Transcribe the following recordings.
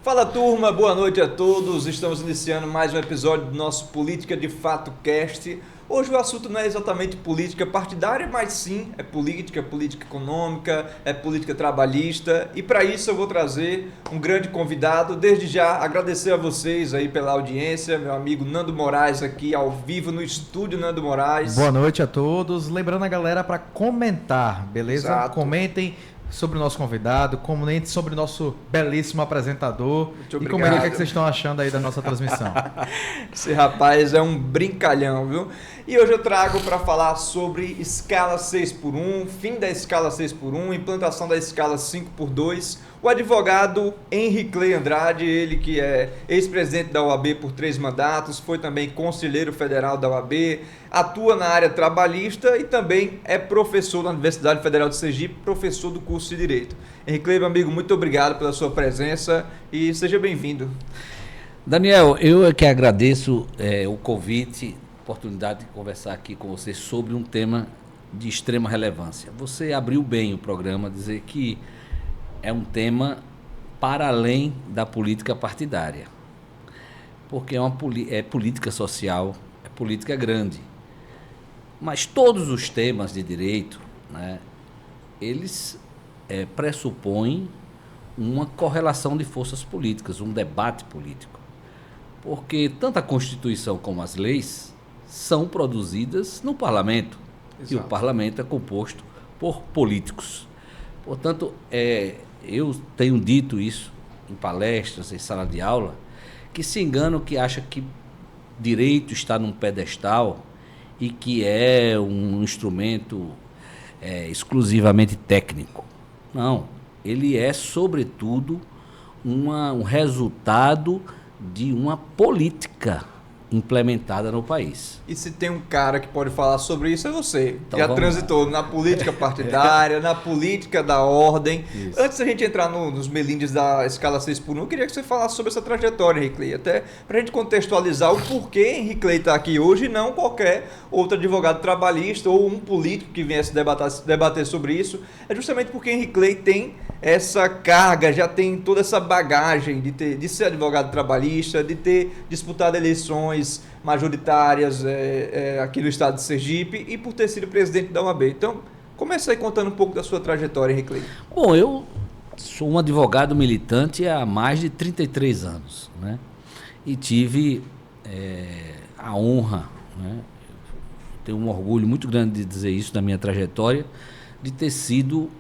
Fala turma, boa noite a todos. Estamos iniciando mais um episódio do nosso Política de Fato Cast. Hoje o assunto não é exatamente política partidária, mas sim é política econômica, é política trabalhista. E para isso eu vou trazer um grande convidado. Desde já agradecer a vocês aí pela audiência, meu amigo Nando Moraes aqui ao vivo no estúdio Nando Moraes. Boa noite a todos. Lembrando a galera para comentar, beleza? Exato. Comentem sobre o nosso convidado, comentem sobre o nosso belíssimo apresentador. Muito e obrigado. comentem o que vocês estão achando aí da nossa transmissão. Esse rapaz é um brincalhão, viu? E hoje eu trago para falar sobre escala 6x1, fim da escala 6x1, implantação da escala 5x2. O advogado Henri Clay Andrade, ele que é ex-presidente da OAB por 3 mandatos, foi também conselheiro federal da OAB, atua na área trabalhista e também é professor da Universidade Federal de Sergipe, professor do curso de Direito. Henri Clay, meu amigo, muito obrigado pela sua presença e seja bem-vindo. Daniel, eu é que agradeço o convite, a oportunidade de conversar aqui com você sobre um tema de extrema relevância. Você abriu bem o programa, dizer que é um tema para além da política partidária, porque é política social, é política grande. Mas todos os temas de direito, né, eles pressupõem uma correlação de forças políticas, um debate político. Porque tanto a Constituição como as leis são produzidas no parlamento. Exato. E o parlamento é composto por políticos. Portanto, eu tenho dito isso em palestras, em sala de aula, que se enganam que acha que direito está num pedestal e que é um instrumento exclusivamente técnico. Não, ele é, sobretudo, um resultado de uma política implementada no país. E se tem um cara que pode falar sobre isso é você, então, já transitou na política partidária, na política da ordem. Isso. Antes da gente entrar nos melindres da escala 6x1, eu queria que você falasse sobre essa trajetória, Henri Clay, até para a gente contextualizar o porquê Henri Clay está aqui hoje e não qualquer outro advogado trabalhista ou um político que viesse debater sobre isso. É justamente porque Henri Clay tem essa carga, já tem toda essa bagagem de ser advogado trabalhista, de ter disputado eleições majoritárias aqui no estado de Sergipe e por ter sido presidente da OAB. Então, comece aí contando um pouco da sua trajetória, Henri Clay. Bom, eu sou um advogado militante há mais de 33 anos, né? E tive a honra, né? Tenho um orgulho muito grande de dizer isso na minha trajetória, de ter sido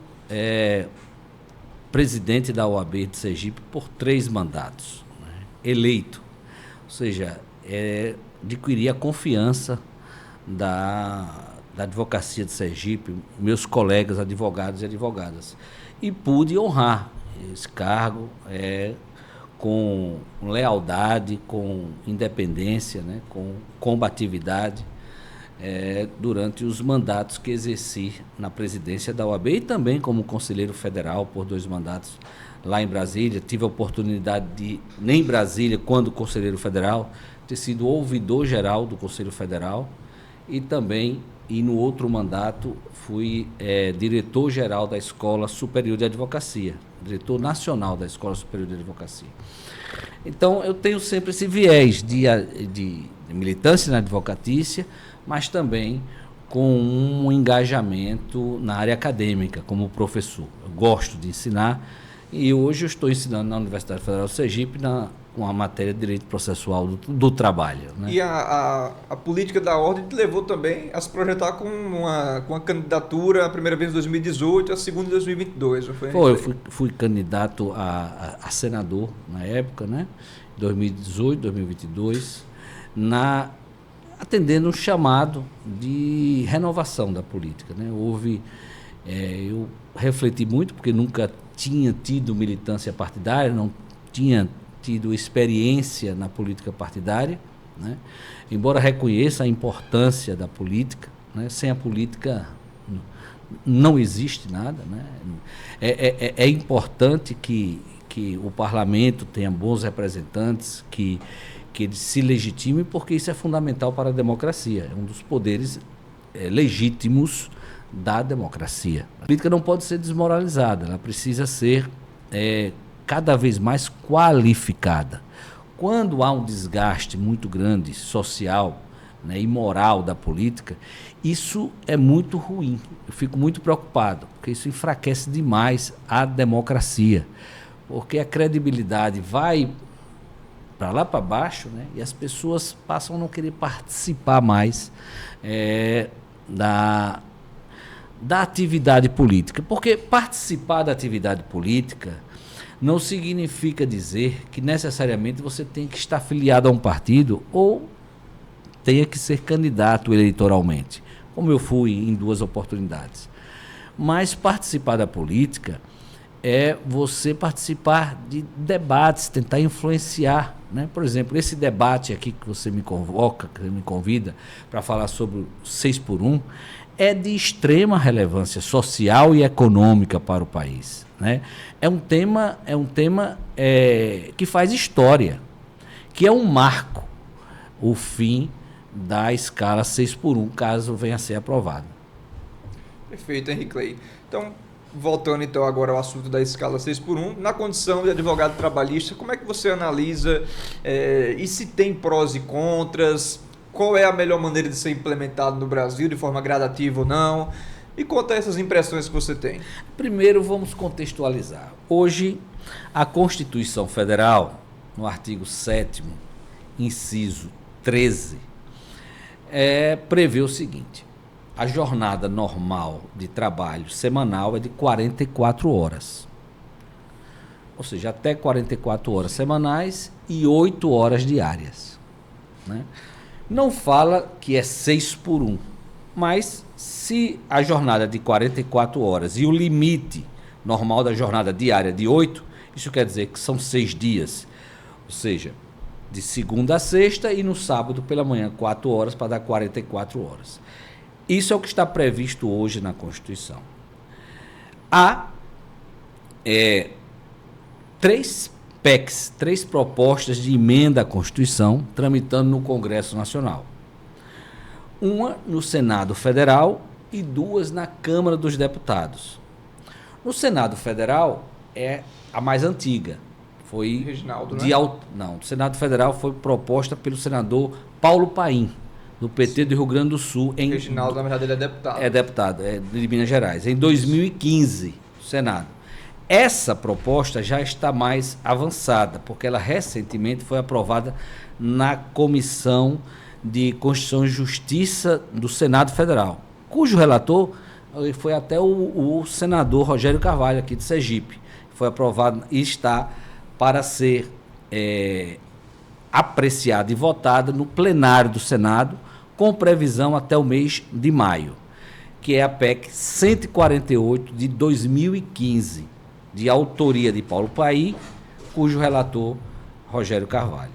presidente da OAB de Sergipe por 3 mandatos, né? Eleito, ou seja, adquirir a confiança da advocacia de Sergipe, meus colegas advogados e advogadas, e pude honrar esse cargo com lealdade, com independência, né, com combatividade, durante os mandatos que exerci na presidência da OAB e também como conselheiro federal por 2 mandatos lá em Brasília. Tive a oportunidade de, nem em Brasília, quando conselheiro federal, ter sido ouvidor-geral do Conselho Federal e também, e no outro mandato, fui diretor-geral da Escola Superior de Advocacia, diretor nacional da Escola Superior de Advocacia. Então, eu tenho sempre esse viés de militância na advocatícia, mas também com um engajamento na área acadêmica, como professor. Eu gosto de ensinar e hoje eu estou ensinando na Universidade Federal de Sergipe com a matéria de Direito Processual do Trabalho. Né? E a política da ordem te levou também a se projetar com uma candidatura, a primeira vez em 2018, a segunda em 2022, não foi? Eu fui candidato a senador na época, né? 2018, 2022, atendendo um chamado de renovação da política. Né? Eu refleti muito, porque nunca tinha tido militância partidária, não tinha tido experiência na política partidária, né? Embora reconheça a importância da política, né? Sem a política não existe nada, né? É importante que o parlamento tenha bons representantes, que eles se legitimem, porque isso é fundamental para a democracia, é um dos poderes legítimos da democracia. A política não pode ser desmoralizada, ela precisa ser cada vez mais qualificada. Quando há um desgaste muito grande social, né, e moral da política, isso é muito ruim. Eu fico muito preocupado, porque isso enfraquece demais a democracia, porque a credibilidade vai para lá para baixo, né, e as pessoas passam a não querer participar mais da atividade política. Porque participar da atividade política não significa dizer que necessariamente você tem que estar afiliado a um partido ou tenha que ser candidato eleitoralmente, como eu fui em 2 oportunidades. Mas participar da política é você participar de debates, tentar influenciar, né? Por exemplo, esse debate aqui que você me convoca, que me convida para falar sobre o 6x1, é de extrema relevância social e econômica para o país, né? É um tema que faz história, que é um marco, o fim da escala 6x1, caso venha a ser aprovado. Perfeito, Henrique Clay. Então, voltando então agora ao assunto da escala 6x1, na condição de advogado trabalhista, como é que você analisa e se tem prós e contras? Qual é a melhor maneira de ser implementado no Brasil, de forma gradativa ou não? E quanto a essas impressões que você tem? Primeiro, vamos contextualizar. Hoje, a Constituição Federal, no artigo 7º, inciso 13, prevê o seguinte: a jornada normal de trabalho semanal é de 44 horas. Ou seja, até 44 horas semanais e 8 horas diárias, né? Não fala que é 6x1, mas se a jornada é de 44 horas e o limite normal da jornada diária é de 8, isso quer dizer que são 6 dias. Ou seja, de segunda a sexta e no sábado pela manhã 4 horas para dar 44 horas. Isso é o que está previsto hoje na Constituição. Há 3 PECs, 3 propostas de emenda à Constituição tramitando no Congresso Nacional. Uma no Senado Federal e 2 na Câmara dos Deputados. No Senado Federal é a mais antiga. Foi Reginaldo, né? Não, o Senado Federal foi proposta pelo senador Paulo Paim, do PT do Rio Grande do Sul. Reginaldo, na verdade, ele é deputado. É deputado, de Minas Gerais. Em 2015, o Senado. Essa proposta já está mais avançada, porque ela recentemente foi aprovada na Comissão de Constituição e Justiça do Senado Federal, cujo relator foi até o senador Rogério Carvalho, aqui de Sergipe. Foi aprovado e está para ser apreciada e votada no plenário do Senado, com previsão até o mês de maio, que é a PEC 148 de 2015, de autoria de Paulo Paim, cujo relator Rogério Carvalho.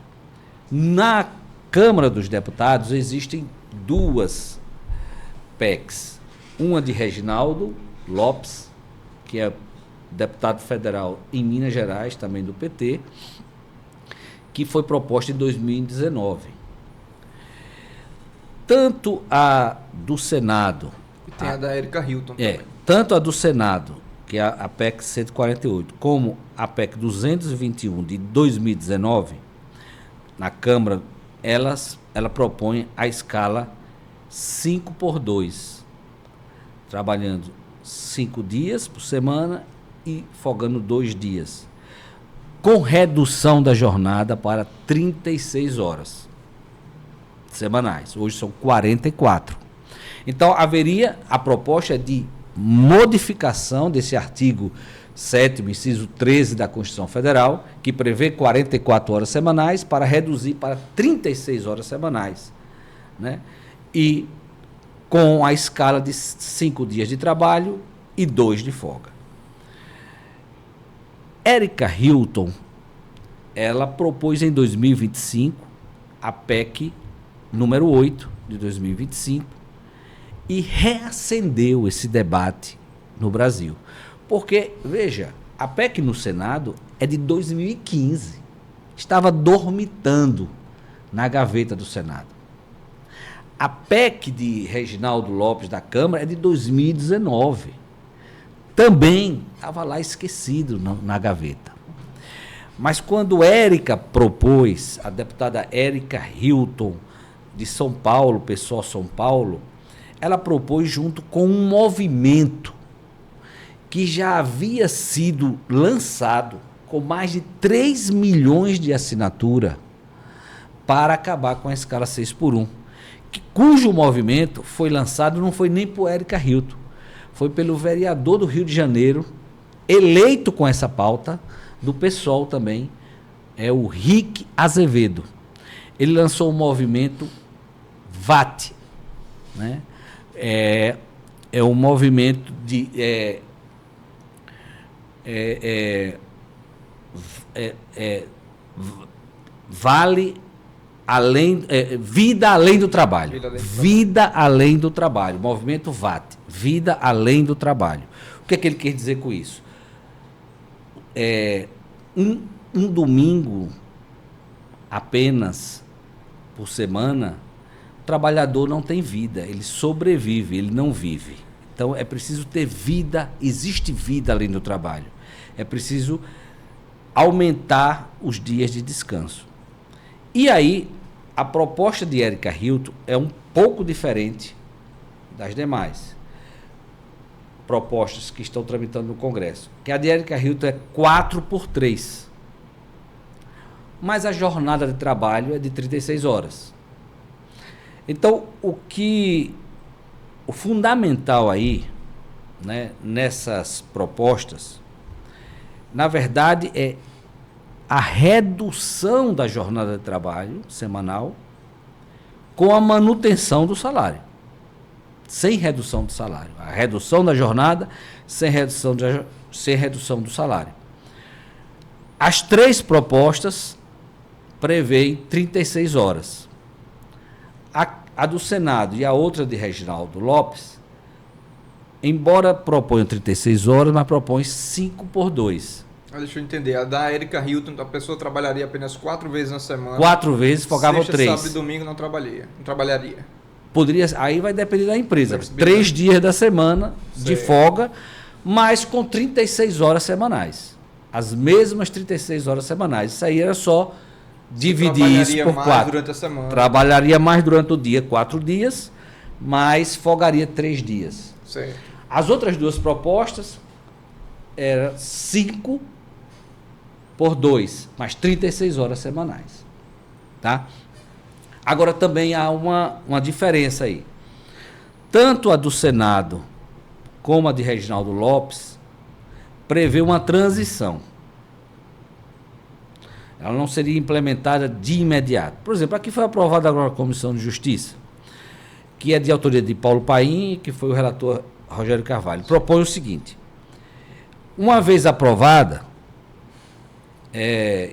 Na Câmara dos Deputados existem 2 PECs, uma de Reginaldo Lopes, que é deputado federal em Minas Gerais, também do PT, que foi proposta em 2019. Tanto a do Senado... E tem a da Erika Hilton também. Tanto a do Senado, que é a PEC 148, como a PEC 221 de 2019, na Câmara, ela propõe a escala 5x2, trabalhando 5 dias por semana e folgando 2 dias, com redução da jornada para 36 horas semanais. Hoje são 44. Então, haveria a proposta de modificação desse artigo 7º, inciso 13 da Constituição Federal, que prevê 44 horas semanais para reduzir para 36 horas semanais, né? E com a escala de 5 dias de trabalho e 2 de folga. Erika Hilton, ela propôs em 2025 a PEC número 8 de 2025 e reacendeu esse debate no Brasil. Porque, veja, a PEC no Senado é de 2015. Estava dormitando na gaveta do Senado. A PEC de Reginaldo Lopes da Câmara é de 2019. Também estava lá esquecido na gaveta. Mas quando Érica propôs, a deputada Érica Hilton, de São Paulo, pessoal São Paulo, ela propôs junto com um movimento que já havia sido lançado com mais de 3 milhões de assinatura para acabar com a escala 6x1, cujo movimento foi lançado não foi nem por Érica Hilton, foi pelo vereador do Rio de Janeiro, eleito com essa pauta, do PSOL também, é o Rick Azevedo. Ele lançou o movimento VAT, né? É um movimento de vale além, vida além do trabalho. Vida além do trabalho. Movimento VAT, vida além do trabalho. O que é que ele quer dizer com isso? Um domingo apenas por semana, o trabalhador não tem vida, ele sobrevive, ele não vive. Então é preciso ter vida, existe vida além do trabalho. É preciso aumentar os dias de descanso. E aí, a proposta de Érica Hilton é um pouco diferente das demais propostas que estão tramitando no Congresso. Que a de Érica Hilton é 4x3. Mas a jornada de trabalho é de 36 horas. Então, o fundamental aí, né, nessas propostas, na verdade, é a redução da jornada de trabalho semanal com a manutenção do salário. Sem redução do salário. A redução da jornada sem redução do salário. As 3 propostas prevêem 36 horas. A do Senado e a outra de Reginaldo Lopes, embora proponham 36 horas, mas propõem 5x2. Deixa eu entender, a da Érica Hilton, a pessoa trabalharia apenas 4 vezes na semana. 4 vezes, folgava 3. Sábado e domingo não trabalharia. Poderia, aí vai depender da empresa. 3 dias da semana de folga, mas com 36 horas semanais. As mesmas 36 horas semanais. Isso aí era só dividir isso por 4. Durante a semana. Trabalharia mais durante o dia, 4 dias, mas folgaria 3 dias. Certo. As outras 2 propostas eram 5x2, mais 36 horas semanais. Tá? Agora também há uma diferença aí. Tanto a do Senado como a de Reginaldo Lopes prevê uma transição. Ela não seria implementada de imediato. Por exemplo, aqui foi aprovada agora a Comissão de Justiça, que é de autoria de Paulo Paim, que foi o relator Rogério Carvalho. Propõe o seguinte: uma vez aprovada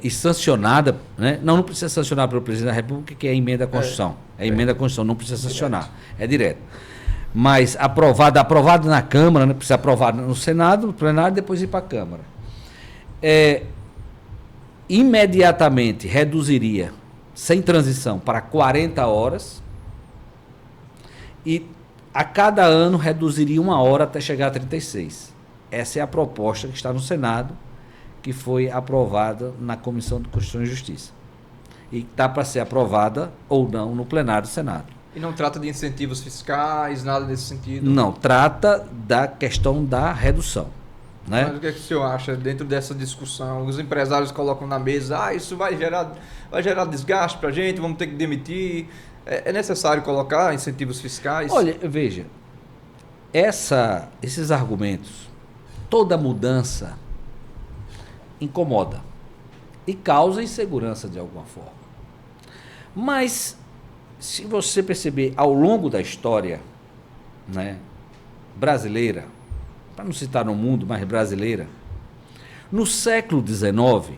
e sancionada, né? Não precisa sancionar pelo presidente da República, que é a emenda à Constituição. É a emenda à Constituição, não precisa sancionar. É direto. Mas aprovada na Câmara, né? Precisa aprovar no Senado, no plenário, e depois ir para a Câmara. Imediatamente reduziria, sem transição, para 40 horas e a cada ano reduziria 1 hora até chegar a 36. Essa é a proposta que está no Senado, que foi aprovada na Comissão de Constituição e Justiça. E está para ser aprovada ou não no plenário do Senado. E não trata de incentivos fiscais, nada nesse sentido? Não, trata da questão da redução. Né? Mas o que é que o senhor acha dentro dessa discussão? Os empresários colocam na mesa, isso vai gerar desgaste para a gente, vamos ter que demitir. É necessário colocar incentivos fiscais? Olha, veja, esses argumentos, toda mudança incomoda e causa insegurança de alguma forma. Mas, se você perceber ao longo da história, né, brasileira, para não citar no mundo, mas brasileira, no século XIX,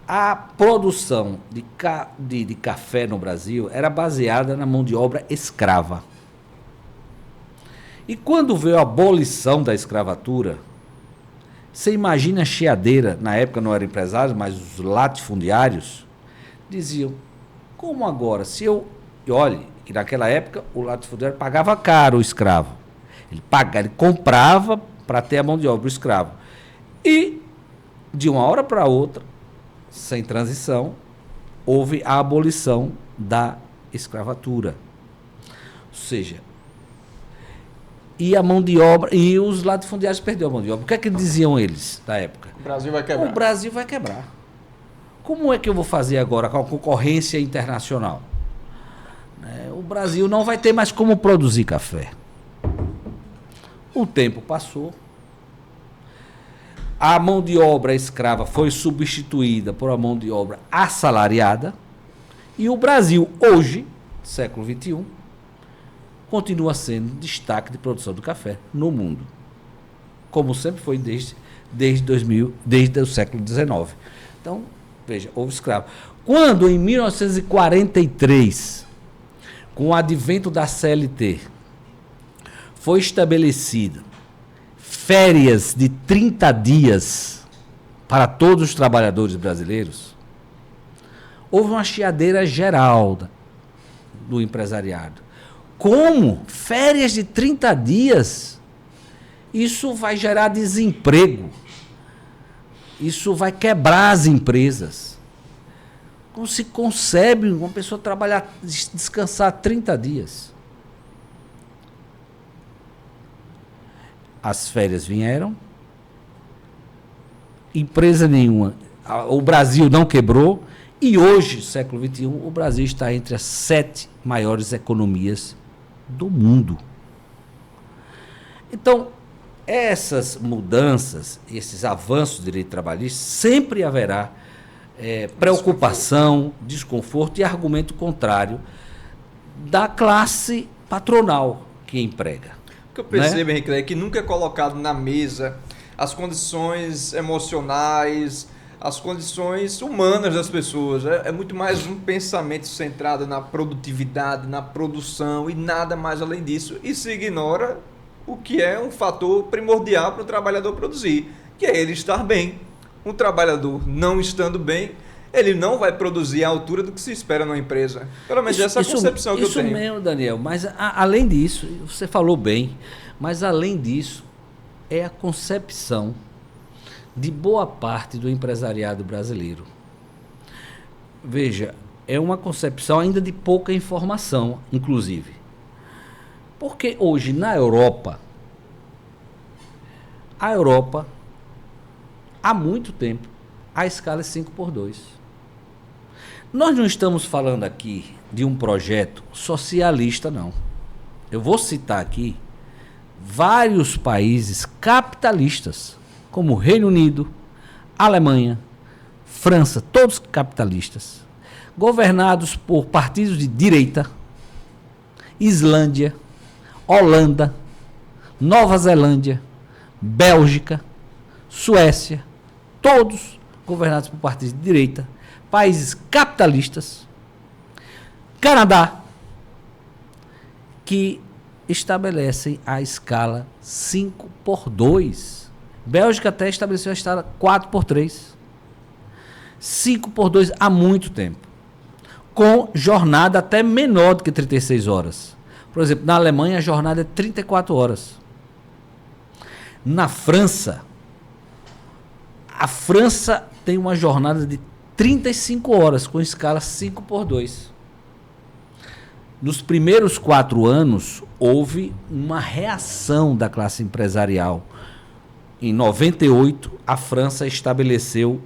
a produção de café no Brasil era baseada na mão de obra escrava. E quando veio a abolição da escravatura, você imagina a chiadeira, na época não eram empresários, mas os latifundiários, diziam, como agora? E olhe, que naquela época o latifundiário pagava caro o escravo. Ele comprava para ter a mão de obra, o escravo. E de uma hora para outra, sem transição, houve a abolição da escravatura. Ou seja, e a mão de obra, e os latifundiários perderam a mão de obra. O que é que diziam eles na época? O Brasil vai quebrar. O Brasil vai quebrar. Como é que eu vou fazer agora com a concorrência internacional? O Brasil não vai ter mais como produzir café. O tempo passou. A mão de obra escrava foi substituída por uma mão de obra assalariada. E o Brasil, hoje, século XXI, continua sendo destaque de produção do café no mundo. Como sempre foi desde o século XIX. Então, veja, houve escravo. Quando, em 1943, com o advento da CLT, foi estabelecida férias de 30 dias para todos os trabalhadores brasileiros, houve uma chiadeira geral do empresariado. Como? Férias de 30 dias? Isso vai gerar desemprego. Isso vai quebrar as empresas. Como se concebe uma pessoa trabalhar, descansar 30 dias? As férias vieram, empresa nenhuma, o Brasil não quebrou, e hoje, século XXI, o Brasil está entre as 7 maiores economias do mundo. Então, essas mudanças, esses avanços do direito trabalhista, sempre haverá preocupação, desconforto e argumento contrário da classe patronal que emprega. O que eu percebo, Henrique, é que nunca é colocado na mesa as condições emocionais, as condições humanas das pessoas. É muito mais um pensamento centrado na produtividade, na produção e nada mais além disso. E se ignora o que é um fator primordial para o trabalhador produzir, que é ele estar bem. Um trabalhador não estando bem, ele não vai produzir à altura do que se espera numa empresa. Pelo menos essa é a concepção que eu tenho. Isso mesmo, Daniel. Mas além disso, você falou bem, mas além disso, é a concepção de boa parte do empresariado brasileiro. Veja, é uma concepção ainda de pouca informação, inclusive. Porque hoje, na Europa, há muito tempo, a escala é 5x2. Nós não estamos falando aqui de um projeto socialista, não. Eu vou citar aqui vários países capitalistas, como Reino Unido, Alemanha, França, todos capitalistas, governados por partidos de direita, Islândia, Holanda, Nova Zelândia, Bélgica, Suécia, todos governados por partidos de direita, países capitalistas, Canadá, que estabelecem a escala 5x2. Bélgica até estabeleceu a escala 4x3. 5x2 há muito tempo. Com jornada até menor do que 36 horas. Por exemplo, na Alemanha a jornada é 34 horas. Na França, a França tem uma jornada de 35 horas com escala 5x2. Nos primeiros 4 anos, houve uma reação da classe empresarial. Em 98, a França estabeleceu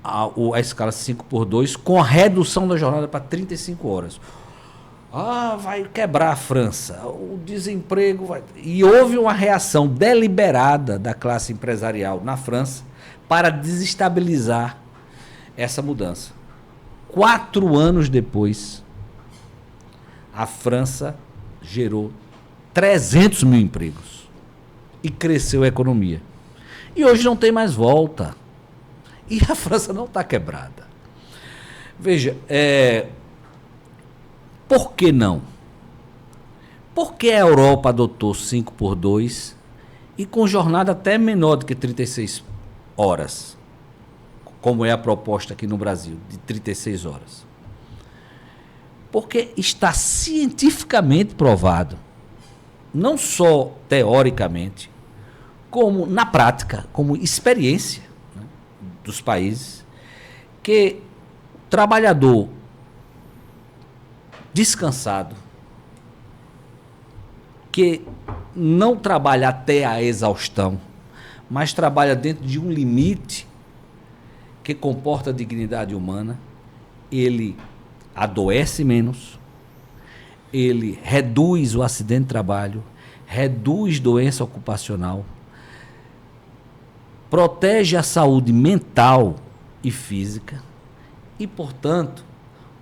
a escala 5x2 com a redução da jornada para 35 horas. Vai quebrar a França, o desemprego vai... E houve uma reação deliberada da classe empresarial na França para desestabilizar essa mudança. 4 anos depois, a França gerou 300 mil empregos e cresceu a economia. E hoje não tem mais volta. E a França não está quebrada. Veja, por que não? Por que a Europa adotou 5x2 e com jornada até menor do que 36 horas? Como é a proposta aqui no Brasil, de 36 horas. Porque está cientificamente provado, não só teoricamente, como na prática, como experiência, né, dos países, que trabalhador descansado, que não trabalha até a exaustão, mas trabalha dentro de um limite que comporta a dignidade humana, ele adoece menos, ele reduz o acidente de trabalho, reduz doença ocupacional, protege a saúde mental e física e, portanto,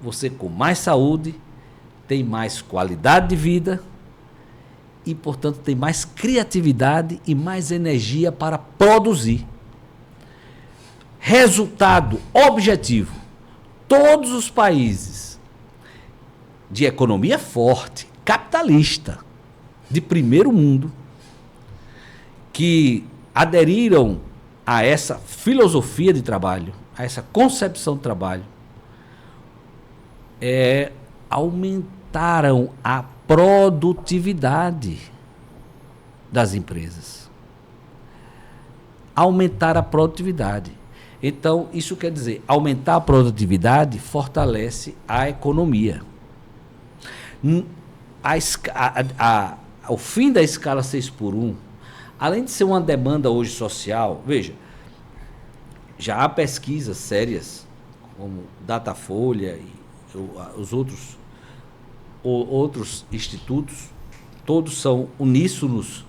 você com mais saúde tem mais qualidade de vida e, portanto, tem mais criatividade e mais energia para produzir. Resultado objetivo: todos os países de economia forte, capitalista, de primeiro mundo, que aderiram a essa filosofia de trabalho, a essa concepção de trabalho, aumentaram a produtividade das empresas. Aumentar a produtividade. Então, isso quer dizer, aumentar a produtividade fortalece a economia. O fim da escala 6x1, além de ser uma demanda hoje social, veja, já há pesquisas sérias, como Datafolha e os outros institutos, todos são uníssonos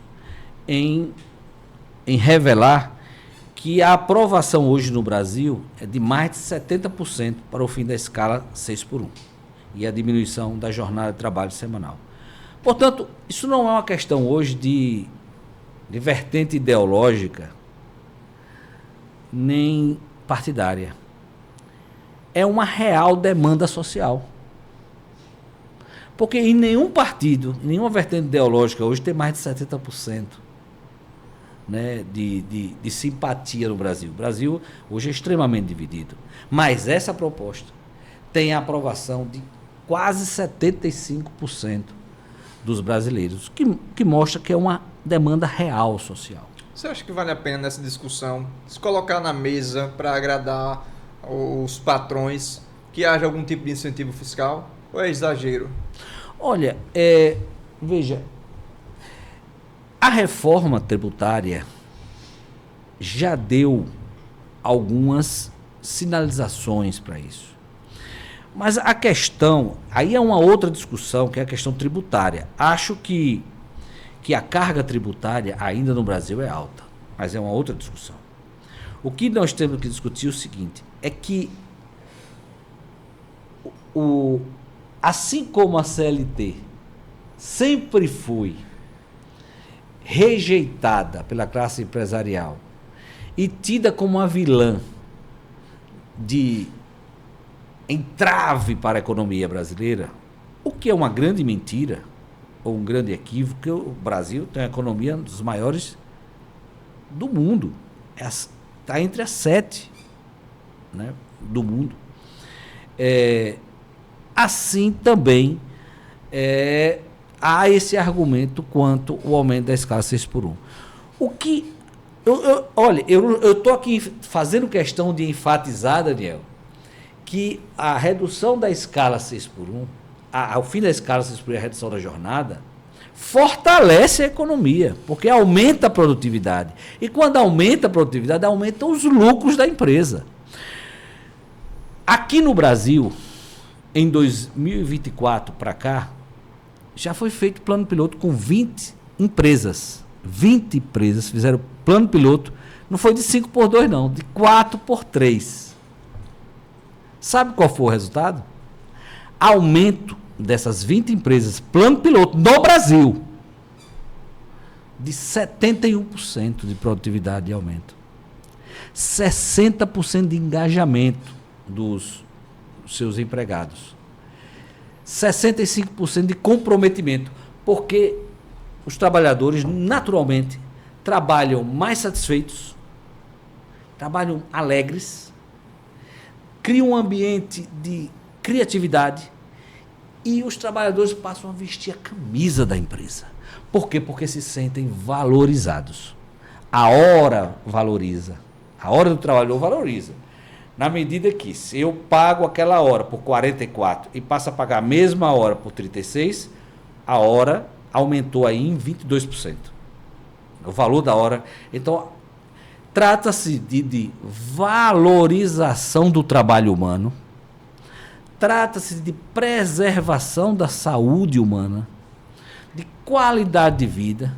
em revelar que a aprovação hoje no Brasil é de mais de 70% para o fim da escala 6x1 e a diminuição da jornada de trabalho semanal. Portanto, isso não é uma questão hoje de vertente ideológica nem partidária. É uma real demanda social. Porque em nenhum partido, em nenhuma vertente ideológica hoje tem mais de 70%, né, de simpatia no Brasil. O Brasil hoje é extremamente dividido. Mas essa proposta tem a aprovação de quase 75% dos brasileiros, que mostra que é uma demanda real social. Você acha que vale a pena nessa discussão se colocar na mesa para agradar os patrões, que haja algum tipo de incentivo fiscal? Ou é exagero? Olha, veja, a reforma tributária já deu algumas sinalizações para isso. Mas a questão, aí é uma outra discussão, que é a questão tributária. Acho que a carga tributária ainda no Brasil é alta, mas é uma outra discussão. O que nós temos que discutir é o seguinte, é que assim como a CLT sempre foi rejeitada pela classe empresarial e tida como uma vilã de entrave para a economia brasileira, o que é uma grande mentira, ou um grande equívoco, que o Brasil tem a economia dos maiores do mundo. Está entre as 7, né, do mundo. Assim também há esse argumento quanto o aumento da escala 6x1. O que... Olha, eu estou aqui fazendo questão de enfatizar, Daniel, que a redução da escala 6x1, ao fim da escala 6x1 e a redução da jornada, fortalece a economia, porque aumenta a produtividade. E quando aumenta a produtividade, aumenta os lucros da empresa. Aqui no Brasil, em 2024 para cá, já foi feito plano piloto com 20 empresas. 20 empresas fizeram plano piloto, não foi de 5x2 não, de 4x3. Sabe qual foi o resultado? Aumento dessas 20 empresas, plano piloto no Brasil, de 71% de produtividade e aumento. 60% de engajamento dos seus empregados. 65% de comprometimento, porque os trabalhadores, naturalmente, trabalham mais satisfeitos, trabalham alegres, criam um ambiente de criatividade e os trabalhadores passam a vestir a camisa da empresa. Por quê? Porque se sentem valorizados. A hora valoriza, A hora do trabalhador valoriza. Na medida que, se eu pago aquela hora por 44 e passo a pagar a mesma hora por 36, a hora aumentou aí em 22%. O valor da hora. Então, trata-se de valorização do trabalho humano, trata-se de preservação da saúde humana, de qualidade de vida,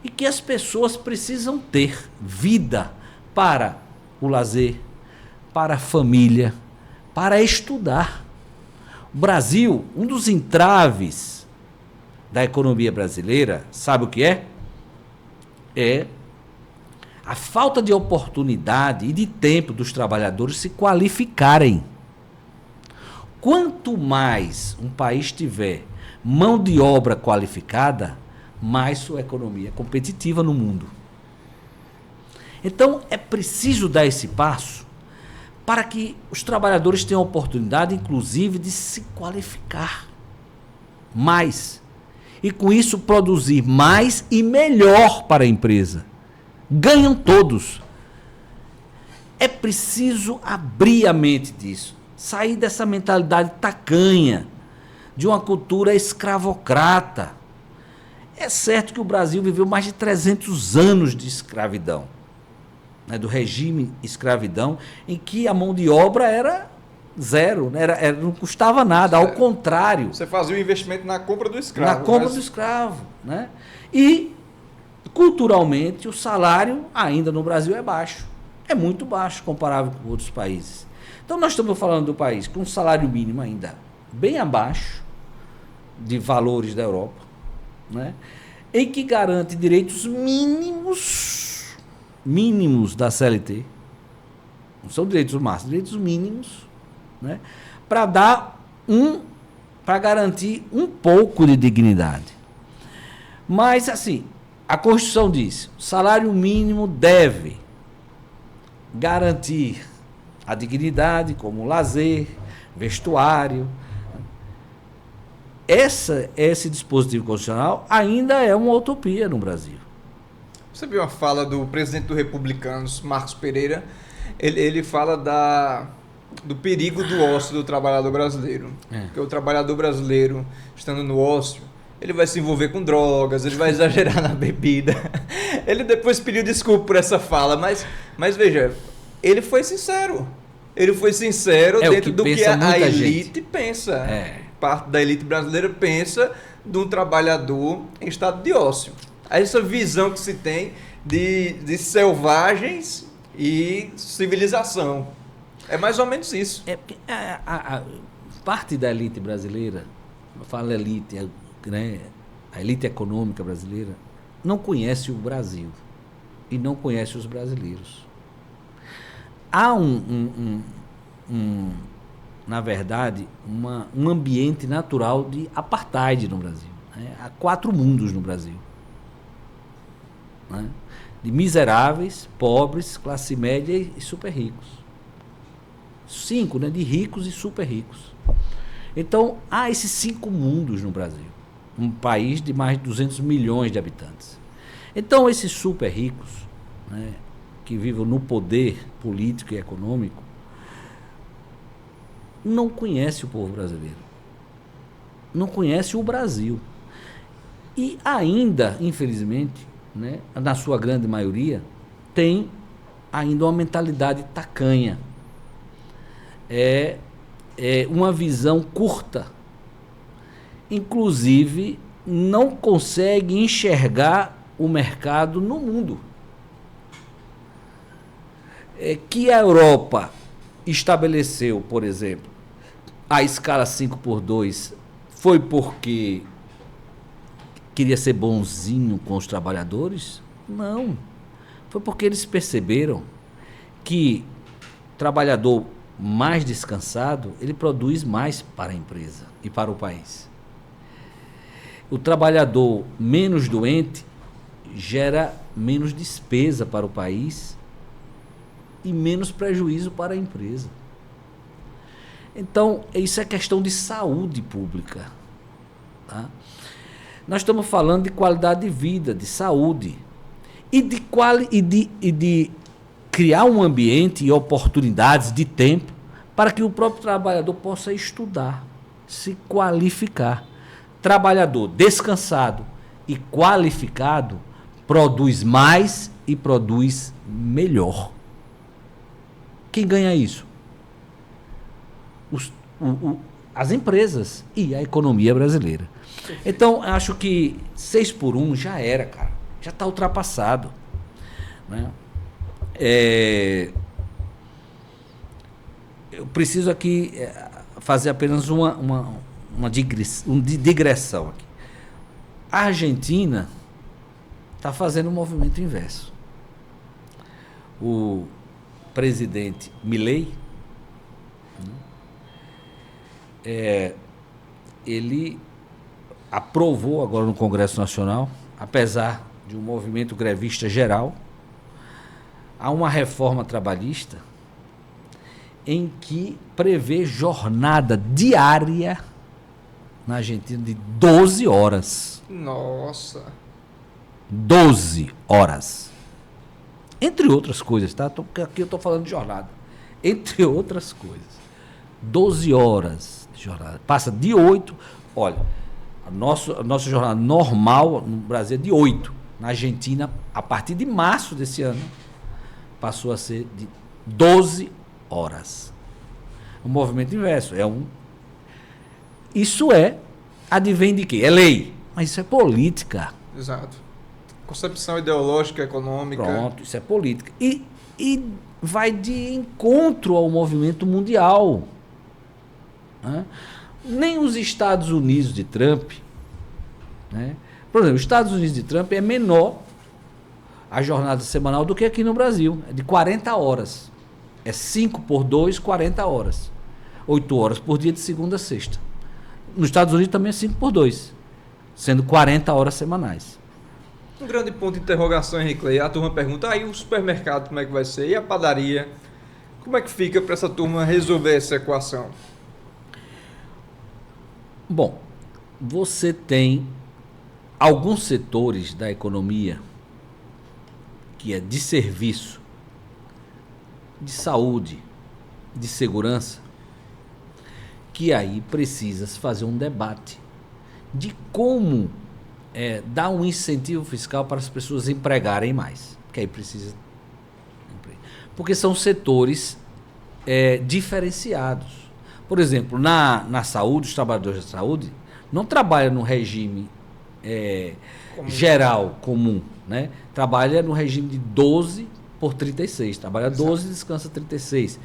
e que as pessoas precisam ter vida para o lazer, para a família, para estudar. O Brasil, um dos entraves da economia brasileira, sabe o que é? É a falta de oportunidade e de tempo dos trabalhadores se qualificarem. Quanto mais um país tiver mão de obra qualificada, mais sua economia é competitiva no mundo. Então, é preciso dar esse passo para que os trabalhadores tenham oportunidade, inclusive, de se qualificar mais. E, com isso, produzir mais e melhor para a empresa. Ganham todos. É preciso abrir a mente disso. Sair dessa mentalidade tacanha, de uma cultura escravocrata. É certo que o Brasil viveu mais de 300 anos de escravidão, né, do regime escravidão, em que a mão de obra era zero, né, não custava nada, ao contrário. Você fazia o investimento na compra do escravo. Na compra do escravo. Né? E, culturalmente, o salário ainda no Brasil é baixo. É muito baixo comparável com outros países. Então, nós estamos falando do país com um salário mínimo ainda bem abaixo de valores da Europa, né? Em que garante direitos mínimos da CLT. Não são direitos máximos, direitos mínimos, né? Para garantir um pouco de dignidade. Mas, assim, a Constituição diz, o salário mínimo deve garantir a dignidade, como lazer, vestuário. Esse dispositivo constitucional ainda é uma utopia no Brasil. Você viu a fala do presidente do Republicanos, Marcos Pereira? Ele fala do perigo do ócio do trabalhador brasileiro. Porque o trabalhador brasileiro, estando no ócio, ele vai se envolver com drogas, ele vai exagerar na bebida. Ele depois pediu desculpa por essa fala, mas veja, ele foi sincero. Ele foi sincero dentro do que a elite pensa. Parte da elite brasileira pensa de um trabalhador em estado de ócio. Essa visão que se tem de selvagens e civilização. É mais ou menos isso. A parte da elite brasileira, eu falo elite, né, a elite econômica brasileira, não conhece o Brasil e não conhece os brasileiros. Há na verdade, um ambiente natural de apartheid no Brasil. Né? Há 4 mundos no Brasil. Né? De miseráveis, pobres, classe média e super ricos. 5, né? De ricos e super ricos. Então, há esses 5 mundos no Brasil. Um país de mais de 200 milhões de habitantes. Então, esses super ricos, né, que vivem no poder político e econômico, não conhece o povo brasileiro, não conhece o Brasil. E ainda, infelizmente, né, na sua grande maioria, tem ainda uma mentalidade tacanha. É uma visão curta. Inclusive, não consegue enxergar o mercado no mundo. Que a Europa estabeleceu, por exemplo, a escala 5x2 foi porque queria ser bonzinho com os trabalhadores? Não. Foi porque eles perceberam que o trabalhador mais descansado, ele produz mais para a empresa e para o país. O trabalhador menos doente gera menos despesa para o país e menos prejuízo para a empresa. Então, isso é questão de saúde pública. Tá? Nós estamos falando de qualidade de vida, de saúde e de criar um ambiente e oportunidades de tempo para que o próprio trabalhador possa estudar, se qualificar. Trabalhador descansado e qualificado produz mais e produz melhor. Quem ganha isso? As empresas e a economia brasileira. Então, acho que 6x1 já era, cara. Já está ultrapassado. Né? Eu preciso aqui fazer apenas uma digressão aqui. A Argentina está fazendo um movimento inverso. O presidente Milei, ele aprovou agora no Congresso Nacional, apesar de um movimento grevista geral, há uma reforma trabalhista em que prevê jornada diária na Argentina de 12 horas. Nossa. 12 horas. Entre outras coisas, tá? Aqui eu estou falando de jornada. Entre outras coisas. 12 horas de jornada. Passa de 8. Olha, a nossa jornada normal no Brasil é de 8. Na Argentina, a partir de março desse ano, passou a ser de 12 horas. Um movimento inverso. Isso advém de quê? É lei. Mas isso é política. Exato. Concepção ideológica, econômica. Pronto, isso é política. E vai de encontro ao movimento mundial. Né? Nem os Estados Unidos de Trump, né? Por exemplo, os Estados Unidos de Trump é menor a jornada semanal do que aqui no Brasil. É de 40 horas. É 5 por 2, 40 horas. 8 horas por dia de segunda a sexta. Nos Estados Unidos também é 5 por 2, sendo 40 horas semanais. Um grande ponto de interrogação, Henrique Clay. A turma pergunta, aí o supermercado como é que vai ser? E a padaria? Como é que fica para essa turma resolver essa equação? Bom, você tem alguns setores da economia que é de serviço, de saúde, de segurança, que aí precisa se fazer um debate de como dar um incentivo fiscal para as pessoas empregarem mais. Que aí precisa. Porque são setores diferenciados. Por exemplo, na saúde, os trabalhadores da saúde não trabalham no regime geral, comum. Né? Trabalha no regime de 12 por 36. Trabalha 12 e descansa 36.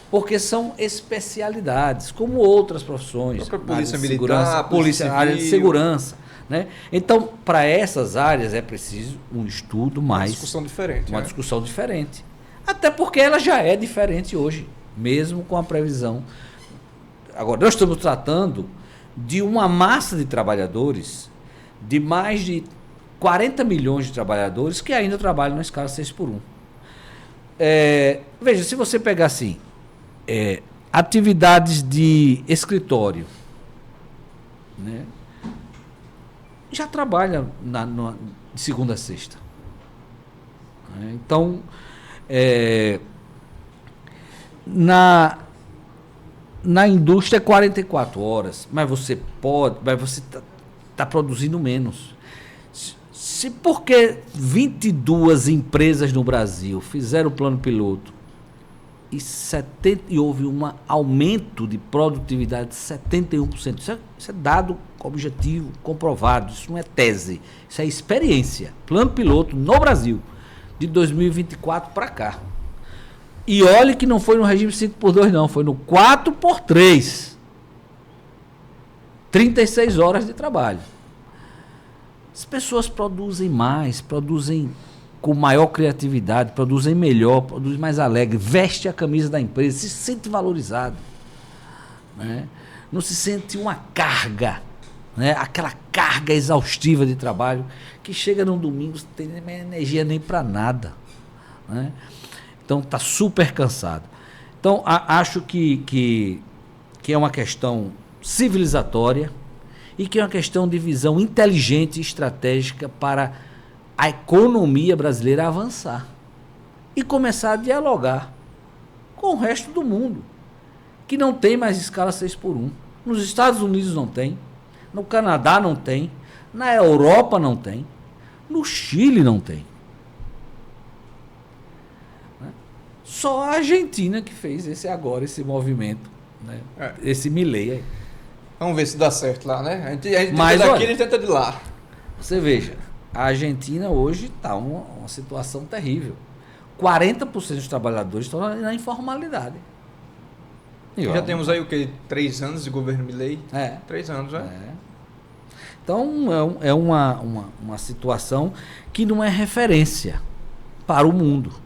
Porque são especialidades, como outras profissões. A polícia militar, polícia, área de segurança. Né? Então, para essas áreas é preciso um estudo mais... Uma discussão diferente. Uma discussão diferente. Até porque ela já é diferente hoje, mesmo com a previsão. Agora, nós estamos tratando de uma massa de trabalhadores, de mais de 40 milhões de trabalhadores que ainda trabalham na escala 6x1. Veja, se você pegar assim, atividades de escritório, né, já trabalha de segunda a sexta. Então, na indústria é 44 horas, mas você está produzindo menos. Se porque 22 empresas no Brasil fizeram o plano piloto e houve um aumento de produtividade de 71%. Isso é dado objetivo, comprovado. Isso não é tese, isso é experiência. Plano piloto no Brasil, de 2024 para cá. E olhe que não foi no regime 5x2, não, foi no 4x3. 36 horas de trabalho. As pessoas produzem mais, produzem com maior criatividade, produzem melhor, produzem mais alegre, veste a camisa da empresa, se sente valorizado. Né? Não se sente uma carga, né? Aquela carga exaustiva de trabalho que chega num domingo, não tem nem energia nem para nada. Né? Então está super cansado. Então acho que é uma questão civilizatória e que é uma questão de visão inteligente e estratégica para a economia brasileira avançar. e começar a dialogar com o resto do mundo, que não tem mais escala 6x1. Nos Estados Unidos não tem, no Canadá não tem, na Europa não tem, no Chile não tem. Só a Argentina que fez esse movimento, né? Esse Milei aí. Vamos ver se dá certo lá, né? A gente tenta Mas, daqui, olha, a gente tenta de lá. Você veja, a Argentina hoje está uma situação terrível. 40% dos trabalhadores estão na informalidade. E, Já temos aí o quê? 3 anos de governo Milei? 3 anos, né? Então, é uma situação que não é referência para o mundo.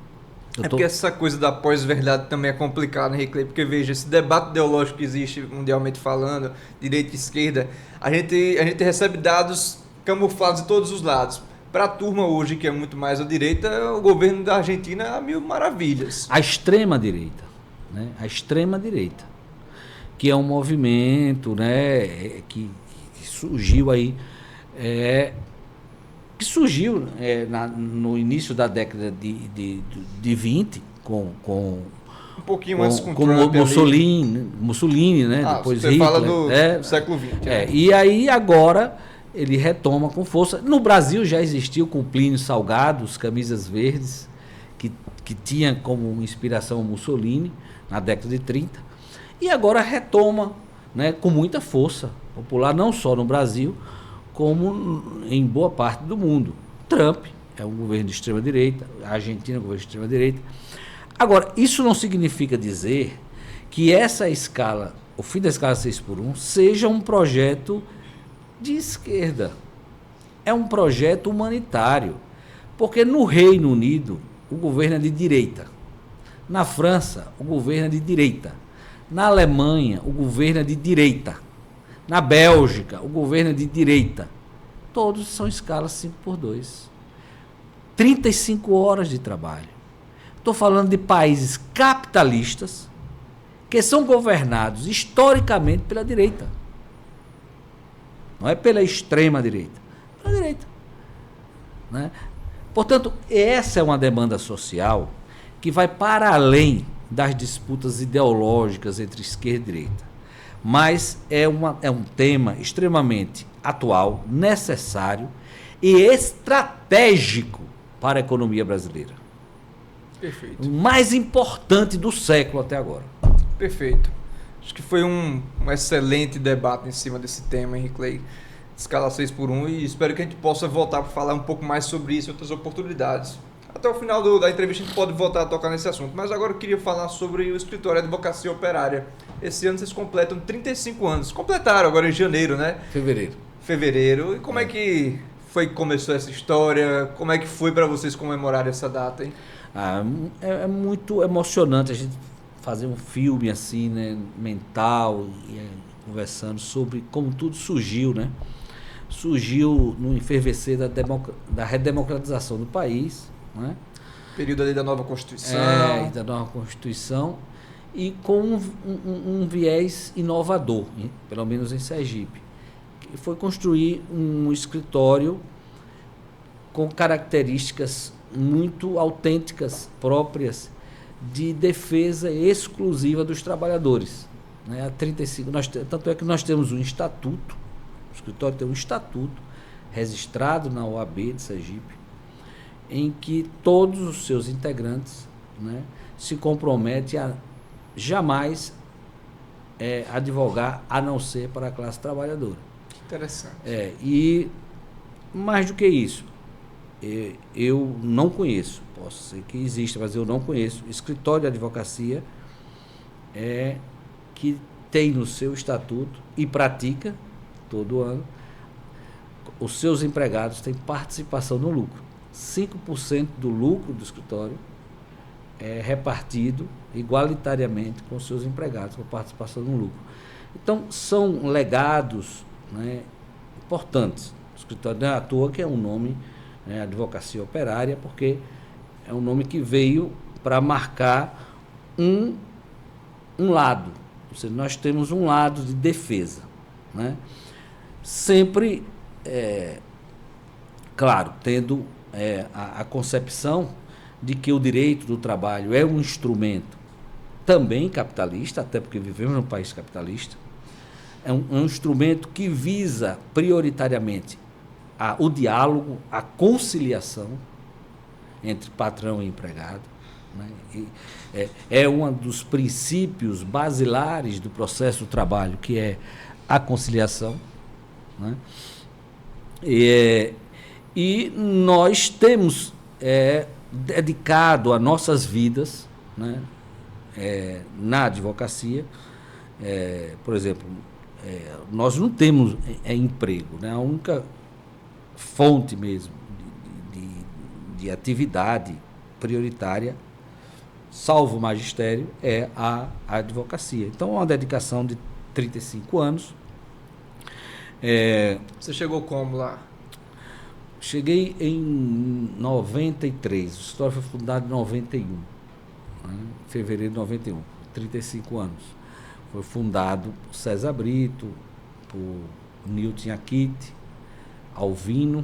Porque essa coisa da pós-verdade também é complicada, né, Ricley? Porque, veja, esse debate ideológico que existe mundialmente falando, direita e esquerda, a gente recebe dados camuflados de todos os lados. Para a turma hoje, que é muito mais à direita, o governo da Argentina é mil maravilhas. A extrema-direita, né? A extrema-direita, que é um movimento, né, que surgiu aí, no início da década de 20, com um pouquinho antes com Trump, Mussolini, né? Depois você Hitler, fala do século XX. E aí agora ele retoma com força. No Brasil já existiu com Plínio Salgado, os camisas verdes, que tinha como inspiração Mussolini na década de 30, e agora retoma, né, com muita força popular, não só no Brasil, como em boa parte do mundo. Trump é um governo de extrema-direita, a Argentina é um governo de extrema-direita. Agora, isso não significa dizer que essa escala, o fim da escala 6x1, seja um projeto de esquerda. É um projeto humanitário. Porque no Reino Unido, o governo é de direita. Na França, o governo é de direita. Na Alemanha, o governo é de direita. Na Bélgica, o governo é de direita. Todos são escalas 5x2. 35 horas de trabalho. Estou falando de países capitalistas que são governados historicamente pela direita. Não é pela extrema direita. Pela direita. Né? Portanto, essa é uma demanda social que vai para além das disputas ideológicas entre esquerda e direita. Mas é um tema extremamente atual, necessário e estratégico para a economia brasileira. Perfeito. O mais importante do século até agora. Perfeito. Acho que foi um excelente debate em cima desse tema, Henrique Clay, escala 6x1, e espero que a gente possa voltar para falar um pouco mais sobre isso e outras oportunidades. Até o final da entrevista a gente pode voltar a tocar nesse assunto, mas agora eu queria falar sobre o escritório de advocacia operária. Esse ano vocês completam 35 anos. Completaram agora em janeiro, né? Fevereiro. E como é que foi que começou essa história? Como é que foi para vocês comemorar essa data, hein? É muito emocionante a gente fazer um filme assim, né, mental, conversando sobre como tudo surgiu, né? Surgiu no enfervescer da redemocratização do país, né? Período ali da nova Constituição. Da nova Constituição, e com um viés inovador, pelo menos em Sergipe, que foi construir um escritório com características muito autênticas, próprias, de defesa exclusiva dos trabalhadores. Né? Há 35, tanto é que nós temos um estatuto, o escritório tem um estatuto registrado na OAB de Sergipe, em que todos os seus integrantes, né, se comprometem a jamais advogar, a não ser para a classe trabalhadora. Que interessante. E mais do que isso, eu não conheço, posso ser que exista, mas eu não conheço, escritório de advocacia que tem no seu estatuto e pratica todo ano, os seus empregados têm participação no lucro. 5% do lucro do escritório é repartido igualitariamente com os seus empregados, com participação no lucro. Então, são legados, né, importantes. O escritório não é à toa que é um nome, né, advocacia operária, porque é um nome que veio para marcar um lado. Ou seja, nós temos um lado de defesa, né? Sempre, claro, tendo a concepção de que o direito do trabalho é um instrumento também capitalista, até porque vivemos num país capitalista, é um instrumento que visa prioritariamente o diálogo, a conciliação entre patrão e empregado, né? É um dos princípios basilares do processo do trabalho, que é a conciliação, né? E nós temos dedicado as nossas vidas, né, na advocacia. Por exemplo, nós não temos emprego, né? A única fonte mesmo de atividade prioritária, salvo o magistério, é a advocacia. Então, é uma dedicação de 35 anos. Você chegou como lá? Cheguei em 93, o escritório foi fundado em 91, né? Fevereiro de 91, 35 anos. Foi fundado por César Brito, por Newton Akite, Alvino,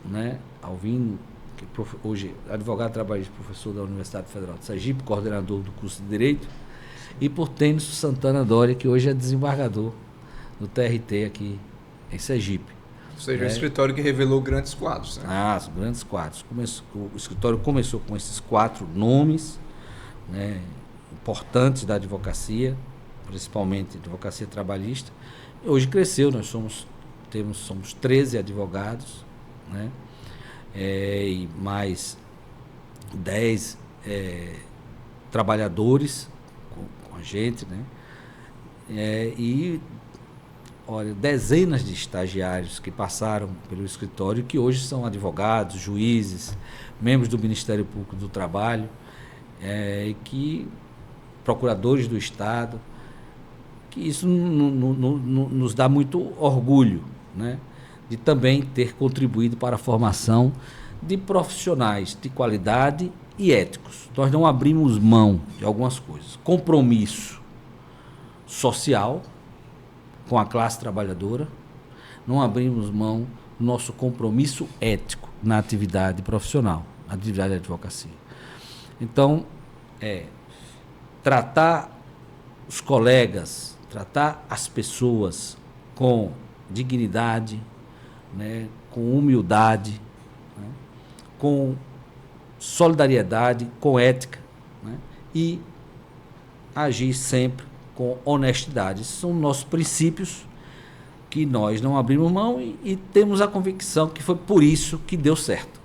né? Alvino, que hoje é advogado trabalhista, professor da Universidade Federal de Sergipe, coordenador do curso de Direito, e por Tênis Santana Doria, que hoje é desembargador do TRT aqui em Sergipe. Ou seja, um escritório que revelou grandes quadros, né? Os grandes quadros. O escritório começou com esses 4 nomes, né, importantes da advocacia, principalmente advocacia trabalhista. Hoje cresceu, nós somos 13 advogados, né, e mais 10 trabalhadores com a gente, né, e olha, dezenas de estagiários que passaram pelo escritório, que hoje são advogados, juízes, membros do Ministério Público do Trabalho, procuradores do Estado, que isso nos dá muito orgulho, né, de também ter contribuído para a formação de profissionais de qualidade e éticos. Nós não abrimos mão de algumas coisas. Compromisso social com a classe trabalhadora, não abrimos mão do nosso compromisso ético na atividade profissional, na atividade de advocacia. Então, tratar os colegas, tratar as pessoas com dignidade, né, com humildade, né, com solidariedade, com ética, né, e agir sempre com honestidade. Esses são nossos princípios que nós não abrimos mão e temos a convicção que foi por isso que deu certo.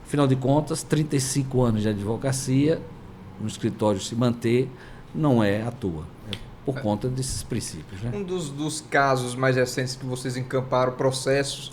Afinal de contas, 35 anos de advocacia, no escritório se manter, não é à toa, é por conta desses princípios, né? Um dos casos mais recentes que vocês encamparam, processos,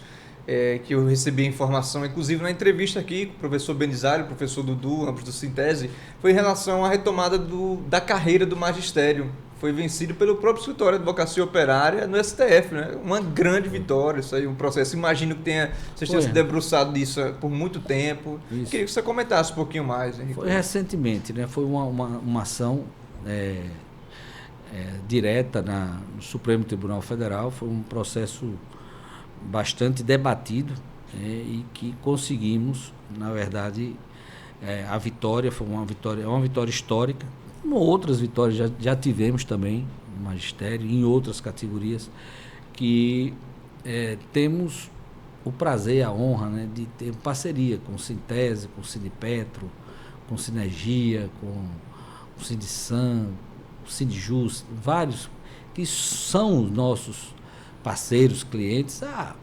que eu recebi a informação, inclusive na entrevista aqui com o professor Benizário, o professor Dudu, ambos do Sintese, foi em relação à retomada da carreira do magistério. Foi vencido pelo próprio escritório de advocacia operária no STF, né? Uma grande vitória, isso aí, um processo. Imagino que vocês tenham se debruçado nisso por muito tempo. Isso. Queria que você comentasse um pouquinho mais, Henrique. Foi recentemente, né? Foi uma ação direta no Supremo Tribunal Federal, foi um processo bastante debatido, e que conseguimos, na verdade, a vitória foi uma vitória histórica. Como outras vitórias já tivemos também no magistério, em outras categorias, que temos o prazer e a honra, né, de ter parceria com o Sintese, com o Sindipetro, com o Sinergia, com o Sindisan, o Sindijus, vários que são os nossos parceiros, clientes há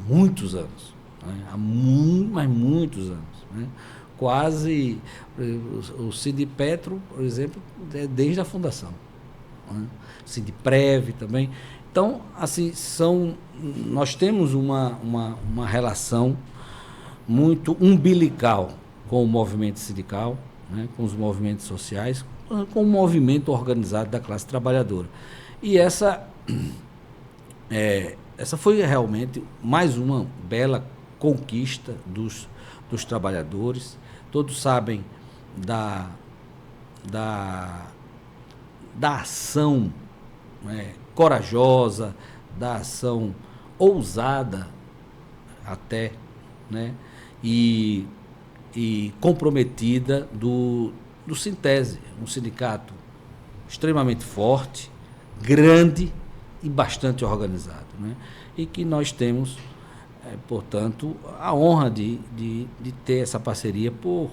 muitos anos, né? Mas muitos anos, né? Quase o Sindipetro, por exemplo, desde a fundação, né? Sindiprev também. Então, assim, nós temos uma relação muito umbilical com o movimento sindical, né? Com os movimentos sociais, com o movimento organizado da classe trabalhadora. E essa foi realmente mais uma bela conquista dos trabalhadores. Todos sabem da ação, né, corajosa, da ação ousada até, né, e e comprometida do Sintese, um sindicato extremamente forte, grande e bastante organizado, né? E que nós temos, portanto, a honra de ter essa parceria por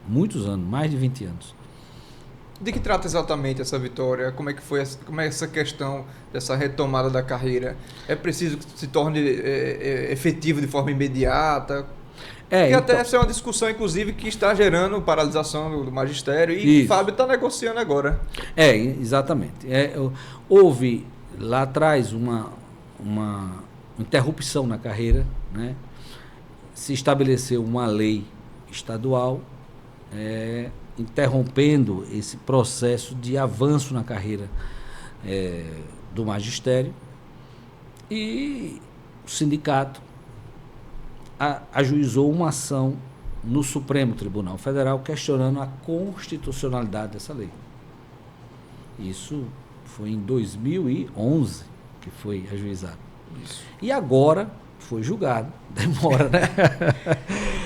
muitos anos, mais de 20 anos. De que trata exatamente essa vitória? Como é que foi como é essa questão dessa retomada da carreira? É preciso que se torne efetivo de forma imediata? Porque até essa é uma discussão, inclusive, que está gerando paralisação do magistério e o Fábio está negociando agora. Exatamente. Houve lá atrás uma interrupção na carreira, né? Se estabeleceu uma lei estadual interrompendo esse processo de avanço na carreira do magistério, e o sindicato ajuizou uma ação no Supremo Tribunal Federal questionando a constitucionalidade dessa lei. Isso foi em 2011 que foi ajuizado. Isso. E agora foi julgado. Demora, né?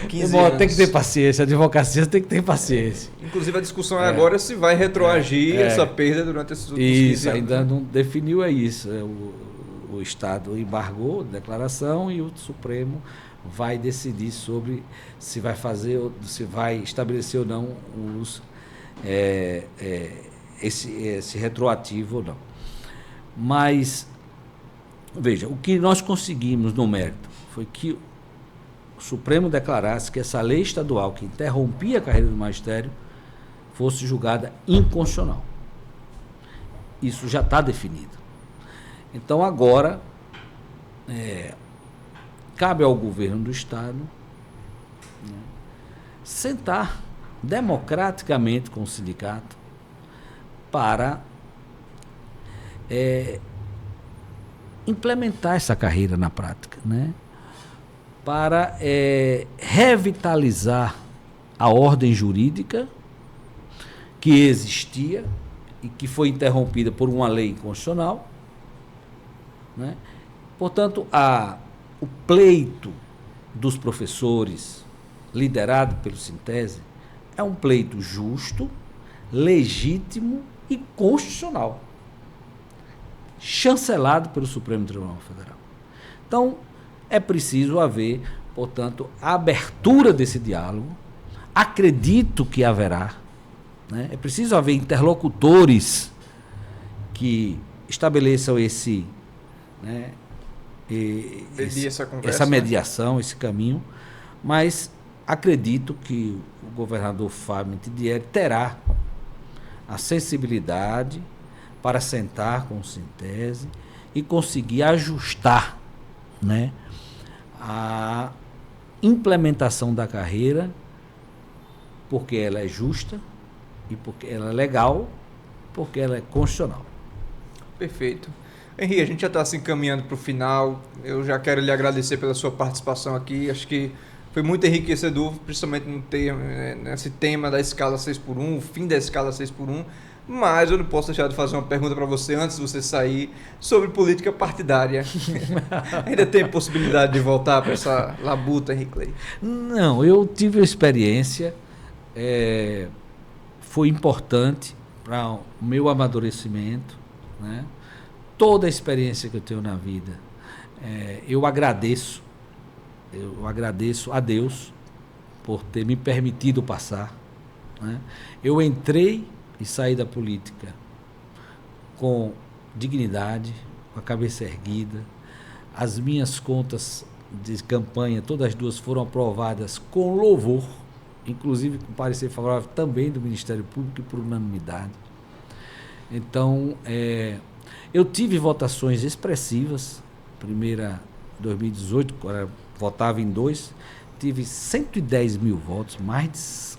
15 Demora, anos. tem que ter paciência. A advocacia tem que ter paciência. Inclusive a discussão agora se vai retroagir essa perda durante esses últimos 15 anos. Ainda não definiu isso. O Estado embargou a declaração e o Supremo vai decidir sobre se vai fazer, se vai estabelecer ou não esse retroativo ou não. Mas, veja, o que nós conseguimos no mérito foi que o Supremo declarasse que essa lei estadual que interrompia a carreira do magistério fosse julgada inconstitucional. Isso já está definido. Então, agora, cabe ao governo do Estado, né, sentar democraticamente com o sindicato para implementar essa carreira na prática, né, para revitalizar a ordem jurídica que existia e que foi interrompida por uma lei inconstitucional, né? Portanto, o pleito dos professores, liderado pelo Sintese, é um pleito justo, legítimo e constitucional, chancelado pelo Supremo Tribunal Federal. Então, é preciso haver, portanto, a abertura desse diálogo. Acredito que haverá, né? É preciso haver interlocutores que estabeleçam esse, né, essa mediação, esse caminho, mas acredito que o governador Fábio Mitidieri terá a sensibilidade para sentar com o Sintese e conseguir ajustar, né, a implementação da carreira, porque ela é justa e porque ela é legal, porque ela é constitucional. Perfeito. Henrique, a gente já está se encaminhando para o final. Eu já quero lhe agradecer pela sua participação aqui. Acho que foi muito enriquecedor, principalmente nesse tema da escala 6x1, o fim da escala 6x1. Mas eu não posso deixar de fazer uma pergunta para você antes de você sair sobre política partidária. Ainda tem possibilidade de voltar para essa labuta, Henrique Clay? Não, eu tive a experiência, foi importante para o meu amadurecimento, né? Toda a experiência que eu tenho na vida, eu agradeço a Deus por ter me permitido passar, né? Eu entrei e saí da política com dignidade, com a cabeça erguida. As minhas contas de campanha, todas as duas foram aprovadas com louvor, inclusive com parecer favorável também do Ministério Público e por unanimidade. Então, eu tive votações expressivas. Primeira, 2018, quando votava em 2, tive 110 mil votos,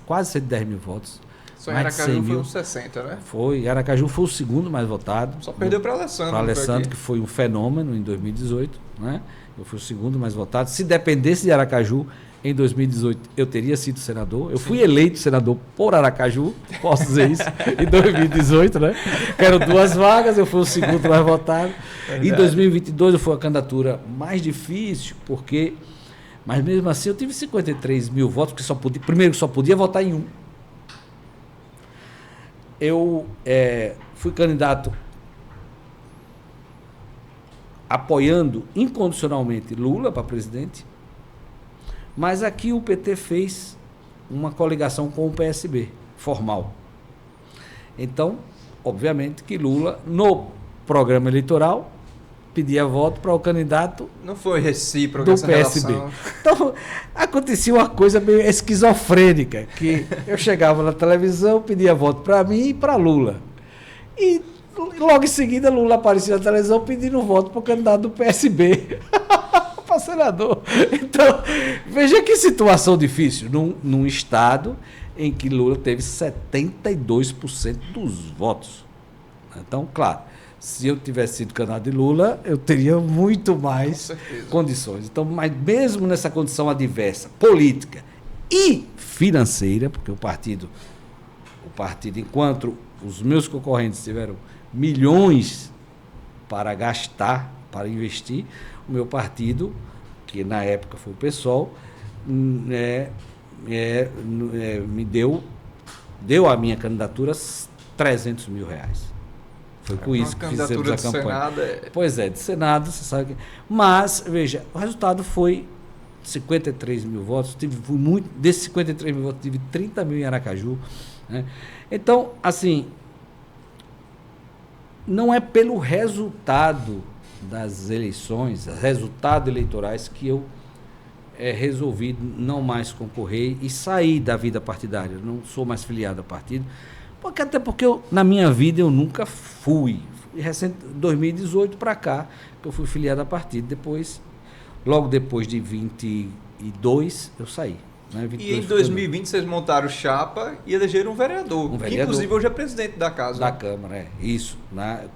quase 110 mil votos. Só em Aracaju foi uns 60, né? Foi, Aracaju foi o segundo mais votado. Só perdeu para Alessandro. Para Alessandro, que foi um fenômeno em 2018, né? Eu fui o segundo mais votado. Se dependesse de Aracaju, em 2018 eu teria sido senador. Eu fui eleito senador por Aracaju, posso dizer isso, em 2018, né? Eram 2 vagas, eu fui o segundo mais votado. Em 2022 eu fui a candidatura mais difícil, porque Mas mesmo assim eu tive 53 mil votos, porque primeiro só podia votar em um. Eu fui candidato apoiando incondicionalmente Lula para presidente, mas aqui o PT fez uma coligação com o PSB, formal. Então, obviamente que Lula, no programa eleitoral, pedia voto para o candidato Não foi recíproco do essa PSB. relação. Então, acontecia uma coisa meio esquizofrênica, que eu chegava na televisão, pedia voto para mim e para Lula. E logo em seguida Lula aparecia na televisão pedindo voto para o candidato do PSB. Para senador. Então, veja que situação difícil. Num estado em que Lula teve 72% dos votos. Então, claro, se eu tivesse sido candidato de Lula, eu teria muito mais condições. Então, mas mesmo nessa condição adversa, política e financeira, porque o partido, enquanto os meus concorrentes tiveram milhões para gastar, para investir, o meu partido, que na época foi o PSOL, me deu a minha candidatura R$300 mil. Foi com isso que fizemos a campanha. Senado Pois é, de Senado, você sabe que... Mas, veja, o resultado foi 53 mil votos. Desses 53 mil votos, tive 30 mil em Aracaju. Né? Então, assim, não é pelo resultado das eleições, resultados eleitorais, que eu resolvi não mais concorrer e sair da vida partidária. Não sou mais filiado a partido, até porque na minha vida eu nunca fui. Recente 2018 para cá, que eu fui filiado a partido. Logo depois de 22, eu saí. Né? 22, e em 2020 vocês montaram chapa e elegeram um vereador. Que inclusive hoje é presidente da casa. Da Câmara, isso.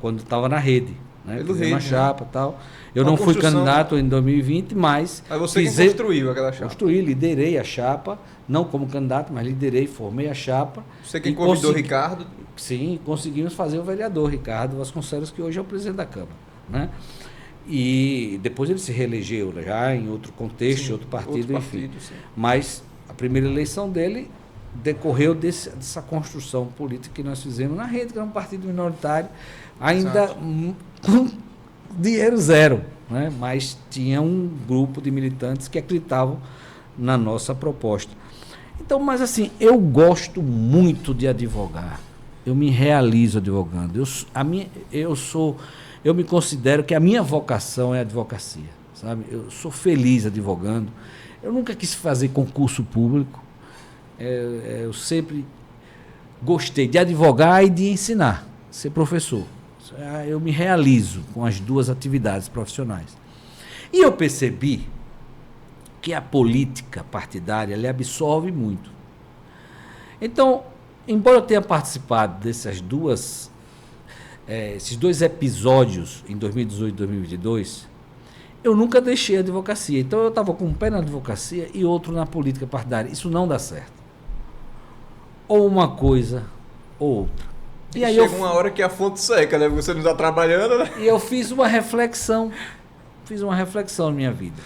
Quando estava na rede. Né? Pelo Fiz uma chapa e tal. Eu Uma não fui candidato em 2020, mas... Mas você que construiu aquela chapa. Construí, liderei a chapa, não como candidato, mas liderei, formei a chapa. Você quem convidou o Ricardo? Sim, conseguimos fazer o vereador Ricardo Vasconcelos, que hoje é o presidente da Câmara. Né? E depois ele se reelegeu já em outro contexto, sim, outro partido, enfim. Mas a primeira eleição dele decorreu dessa construção política que nós fizemos na rede, que era um partido minoritário, ainda com dinheiro zero, né? Mas tinha um grupo de militantes que acreditavam na nossa proposta. Então, mas assim, eu gosto muito de advogar, eu me realizo advogando, eu me considero que a minha vocação é a advocacia, sabe? Eu sou feliz advogando, eu nunca quis fazer concurso público, eu sempre gostei de advogar e de ensinar, ser professor. Eu me realizo com as duas atividades profissionais. E eu percebi que a política partidária lhe absorve muito. Então, embora eu tenha participado esses dois episódios em 2018 e 2022, eu nunca deixei a advocacia. Então, eu estava com um pé na advocacia e outro na política partidária. Isso não dá certo. Ou uma coisa ou outra. E aí chega uma hora que a fonte seca, né? Você não está trabalhando, né? E eu fiz uma reflexão na minha vida.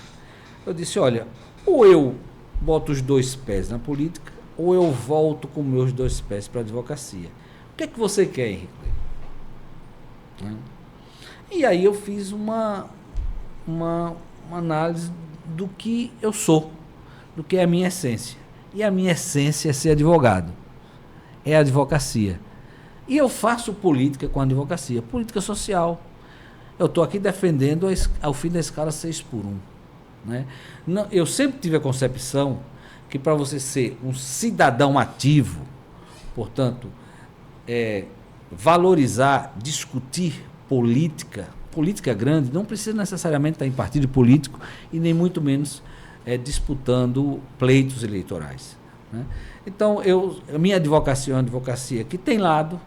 Eu disse, olha, ou eu boto os dois pés na política, ou eu volto com meus dois pés para a advocacia. O que é que você quer, Henrique? E aí eu fiz uma análise do que eu sou, do que é a minha essência. E a minha essência é ser advogado. É a advocacia. E eu faço política com a advocacia, política social. Eu estou aqui defendendo ao fim da escala 6x1. Né? Eu sempre tive a concepção que para você ser um cidadão ativo, portanto, valorizar, discutir política grande, não precisa necessariamente estar em partido político e nem muito menos disputando pleitos eleitorais. Né? Então, a minha advocacia é uma advocacia que tem lado,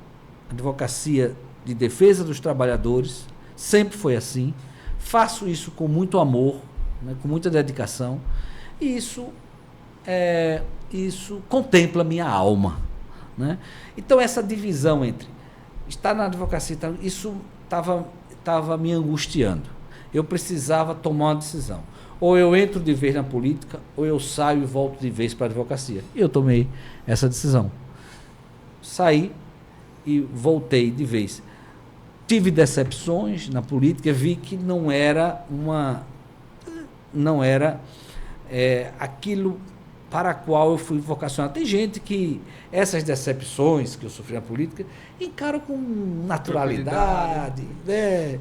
advocacia de defesa dos trabalhadores, sempre foi assim, faço isso com muito amor, né, com muita dedicação, e isso contempla a minha alma. Né? Então, essa divisão entre estar na advocacia, isso estava me angustiando. Eu precisava tomar uma decisão. ou eu entro de vez na política, ou eu saio e volto de vez para a advocacia. E eu tomei essa decisão. Saí e voltei de vez. Tive decepções na política, vi que não era aquilo para a qual eu fui vocacionado. Tem gente que essas decepções que eu sofri na política encara com naturalidade, né?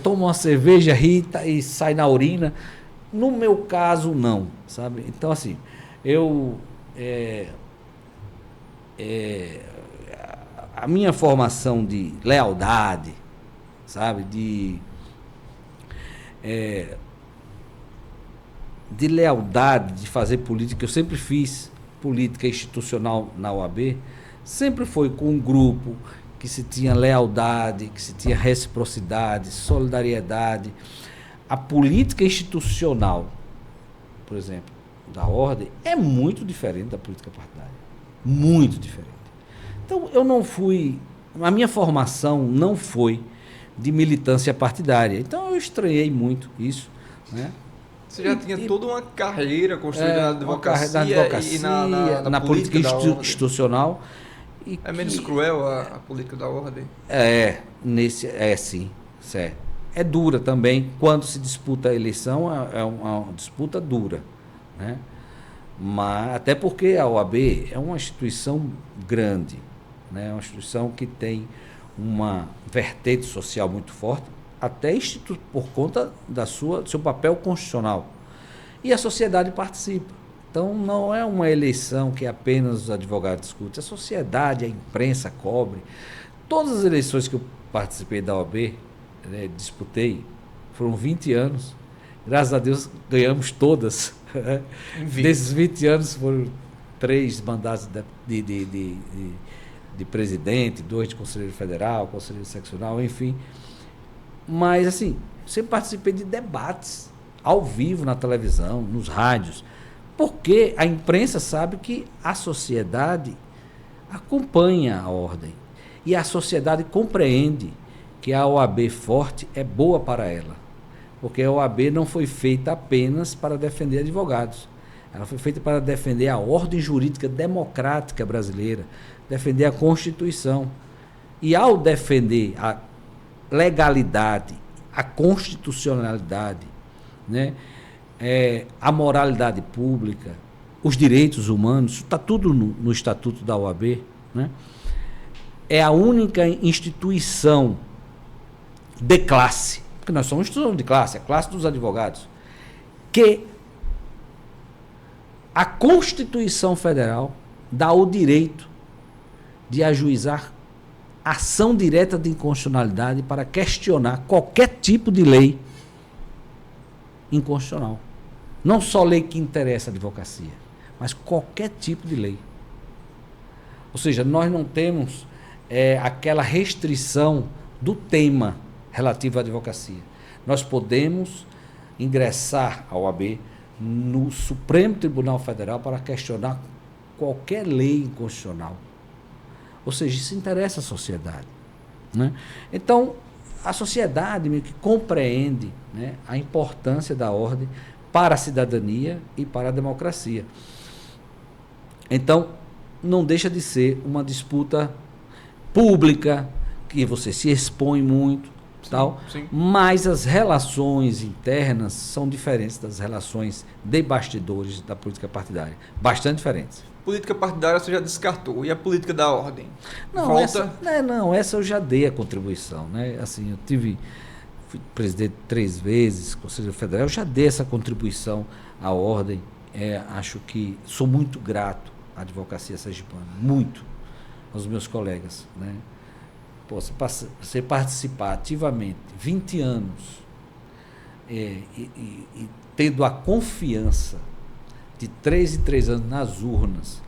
Toma uma cerveja, rita e sai na urina. No meu caso, não, sabe? Então, assim, a minha formação de lealdade, sabe? De lealdade, de fazer política, eu sempre fiz política institucional na OAB, sempre foi com um grupo que se tinha lealdade, que se tinha reciprocidade, solidariedade. A política institucional, por exemplo, da ordem, é muito diferente da política partidária. Muito diferente. Então, a minha formação não foi de militância partidária. Então, eu estranhei muito isso, né? Você já tinha toda uma carreira construída na advocacia, e na política institucional. É menos cruel a política da ordem? Sim, certo. É dura também. Quando se disputa a eleição, é uma disputa dura, né? Mas, até porque a OAB é uma instituição grande, né? É uma instituição que tem uma vertente social muito forte, até por conta do seu papel constitucional. E a sociedade participa. Então, não é uma eleição que apenas os advogados discutem. A sociedade, a imprensa cobre. Todas as eleições que eu participei da OAB, né, disputei, foram 20 anos. Graças a Deus, ganhamos todas. Desses 20 anos, foram 3 mandatos de presidente, 2 de conselheiro federal, conselheiro seccional, enfim. Mas, assim, sempre participei de debates ao vivo na televisão, nos rádios, porque a imprensa sabe que a sociedade acompanha a ordem e a sociedade compreende que a OAB forte é boa para ela, porque a OAB não foi feita apenas para defender advogados, ela foi feita para defender a ordem jurídica democrática brasileira, defender a Constituição. E ao defender a legalidade, a constitucionalidade, né? A moralidade pública, os direitos humanos, está tudo no Estatuto da OAB, né? É a única instituição de classe, porque nós somos instituição de classe, a classe dos advogados, que a Constituição Federal dá o direito de ajuizar ação direta de inconstitucionalidade para questionar qualquer tipo de lei inconstitucional. Não só lei que interessa a advocacia, mas qualquer tipo de lei. Ou seja, nós não temos aquela restrição do tema relativo à advocacia. Nós podemos ingressar à OAB no Supremo Tribunal Federal para questionar qualquer lei inconstitucional. Ou seja, isso interessa a sociedade, né? Então, a sociedade meio que compreende, né, a importância da ordem para a cidadania e para a democracia. Então, não deixa de ser uma disputa pública, que você se expõe muito, sim, tal, sim. Mas as relações internas são diferentes das relações de bastidores da política partidária. Bastante diferentes. Política partidária você já descartou. E a política da ordem? Não, essa eu já dei a contribuição, né? Assim, fui presidente 3 vezes, Conselheiro Federal, eu já dei essa contribuição à ordem. Acho que sou muito grato à advocacia sergipana, muito, aos meus colegas, né? Pô, você participar ativamente 20 anos e tendo a confiança de 3 em 3 anos nas urnas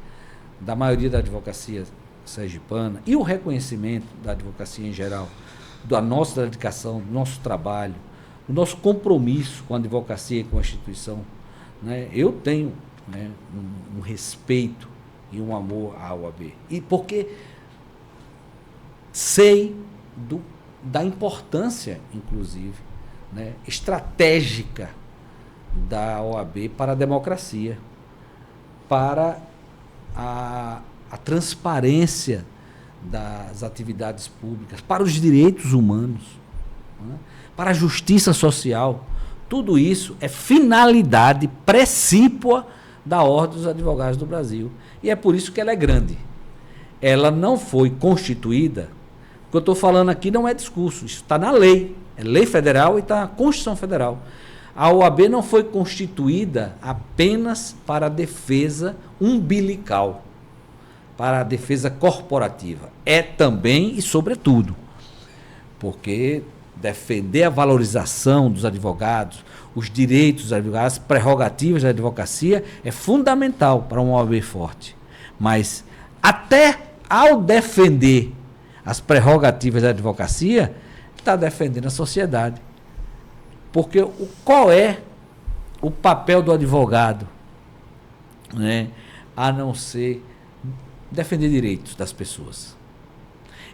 da maioria da advocacia sergipana e o reconhecimento da advocacia em geral, da nossa dedicação, do nosso trabalho, do nosso compromisso com a advocacia e com a instituição, né? Eu tenho, né, um respeito e um amor à OAB. E porque sei da importância, inclusive, né, estratégica da OAB para a democracia, para a transparência das atividades públicas, para os direitos humanos, né? Para a justiça social. Tudo isso é finalidade precípua da Ordem dos Advogados do Brasil. E é por isso que ela é grande. Ela não foi constituída, o que eu estou falando aqui não é discurso, isso está na lei. É lei federal e está na Constituição Federal. A OAB não foi constituída apenas para a defesa umbilical, para a defesa corporativa. É também e sobretudo, porque defender a valorização dos advogados, os direitos dos advogados, as prerrogativas da advocacia é fundamental para uma OAB forte. Mas até ao defender as prerrogativas da advocacia, está defendendo a sociedade. Porque qual é o papel do advogado, né, a não ser defender direitos das pessoas?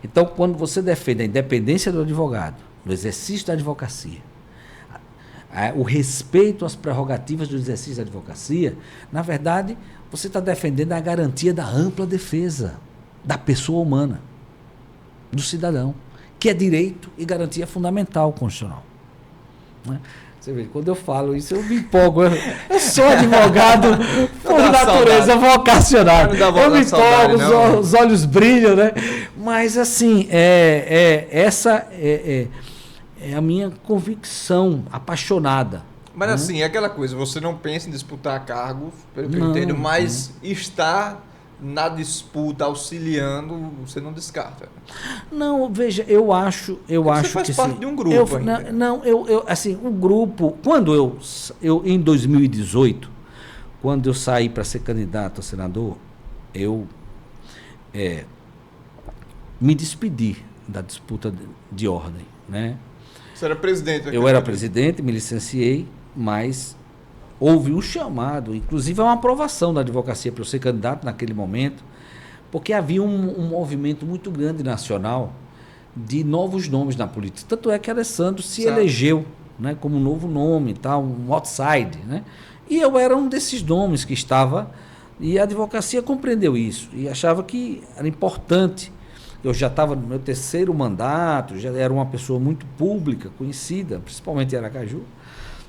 Então, quando você defende a independência do advogado, no exercício da advocacia, o respeito às prerrogativas do exercício da advocacia, na verdade, você está defendendo a garantia da ampla defesa da pessoa humana, do cidadão, que é direito e garantia fundamental constitucional. Né? Você vê, quando eu falo isso, eu me empolgo. Eu sou advogado por natureza vocacional. Eu me empolgo, os olhos brilham, né? Mas, assim, essa é a minha convicção apaixonada. Mas, assim, é aquela coisa, você não pensa em disputar cargos, pelo que eu entendo, mas está na disputa, auxiliando, você não descarta. Não, veja, eu acho que você faz parte de um grupo ainda. Assim, o grupo, quando eu em 2018, quando eu saí para ser candidato a senador, eu me despedi da disputa de ordem, né? Você era presidente? Eu era presidente, me licenciei, mas houve um chamado, inclusive uma aprovação da advocacia para eu ser candidato naquele momento, porque havia um movimento muito grande nacional de novos nomes na política. Tanto é que Alessandro se elegeu, né, como um novo nome, tal, um outside, né? E eu era um desses nomes que estava, e a advocacia compreendeu isso, e achava que era importante. Eu já estava no meu 3º mandato, já era uma pessoa muito pública, conhecida, principalmente em Aracaju,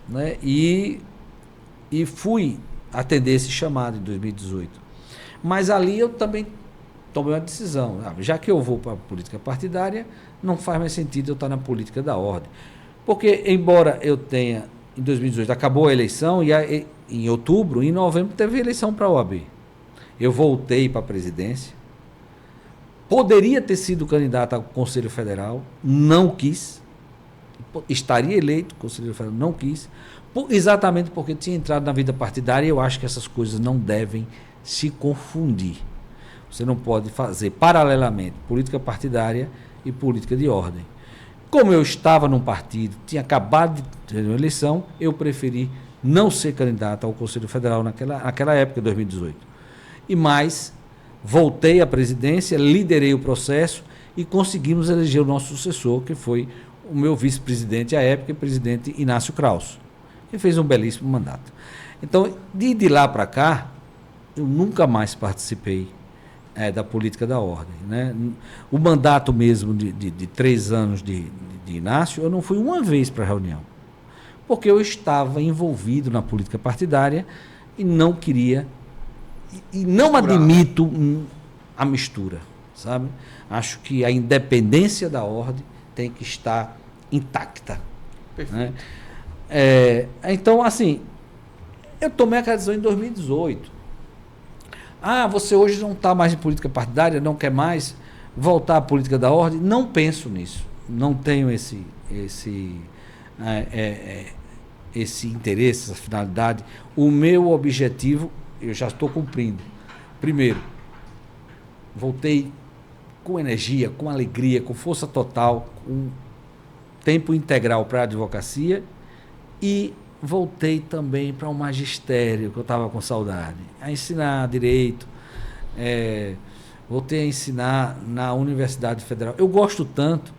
né? E fui atender esse chamado em 2018. Mas ali eu também tomei uma decisão. Já que eu vou para a política partidária, não faz mais sentido eu estar na política da ordem. Porque, embora eu tenha, em 2018, acabou a eleição, e em outubro, em novembro, teve eleição para a OAB. Eu voltei para a presidência. Poderia ter sido candidato ao Conselho Federal, não quis. Estaria eleito, o Conselho Federal não quis. Exatamente porque tinha entrado na vida partidária, e eu acho que essas coisas não devem se confundir. Você não pode fazer paralelamente política partidária e política de ordem. Como eu estava num partido, tinha acabado de ter uma eleição, eu preferi não ser candidato ao Conselho Federal naquela época, 2018. E mais, voltei à presidência, liderei o processo e conseguimos eleger o nosso sucessor, que foi o meu vice-presidente à época, o presidente Inácio Kraus, que fez um belíssimo mandato. Então, de lá para cá, eu nunca mais participei da política da ordem, né? O mandato mesmo de 3 anos de Inácio, eu não fui uma vez para a reunião, porque eu estava envolvido na política partidária e não queria, e não admito a mistura, sabe? Acho que a independência da ordem tem que estar intacta. Perfeito. Né? Então, assim, eu tomei aquela decisão em 2018. Você hoje não está mais em política partidária, não quer mais voltar à política da ordem? Não penso nisso. Não tenho esse interesse, essa finalidade. O meu objetivo, eu já estou cumprindo. Primeiro, voltei com energia, com alegria, com força total, com tempo integral para a advocacia, e voltei também para o magistério, que eu estava com saudade, a ensinar direito, voltei a ensinar na Universidade Federal. Eu gosto tanto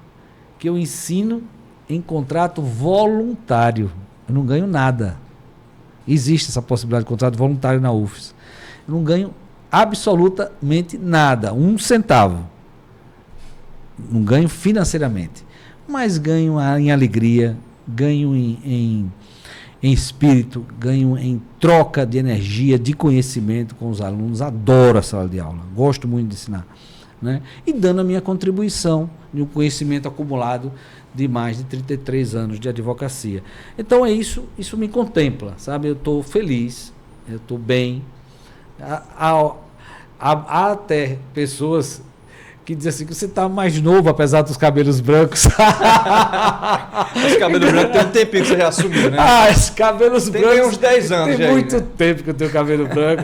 que eu ensino em contrato voluntário, eu não ganho nada. existe essa possibilidade de contrato voluntário na UFES. Eu não ganho absolutamente nada, 1 centavo. Não ganho financeiramente, mas ganho em alegria, ganho em espírito, ganho em troca de energia, de conhecimento com os alunos. Adoro a sala de aula, gosto muito de ensinar, né? E dando a minha contribuição de um conhecimento acumulado de mais de 33 anos de advocacia. Então é isso me contempla, sabe? Eu estou feliz, eu estou bem. Há até pessoas que dizem assim, que você está mais novo, apesar dos cabelos brancos. Os cabelos brancos tem um tempinho que você já assumiu, né? Esses cabelos brancos. Tem uns 10 anos Tem já muito aí, né? tempo que eu tenho cabelo branco.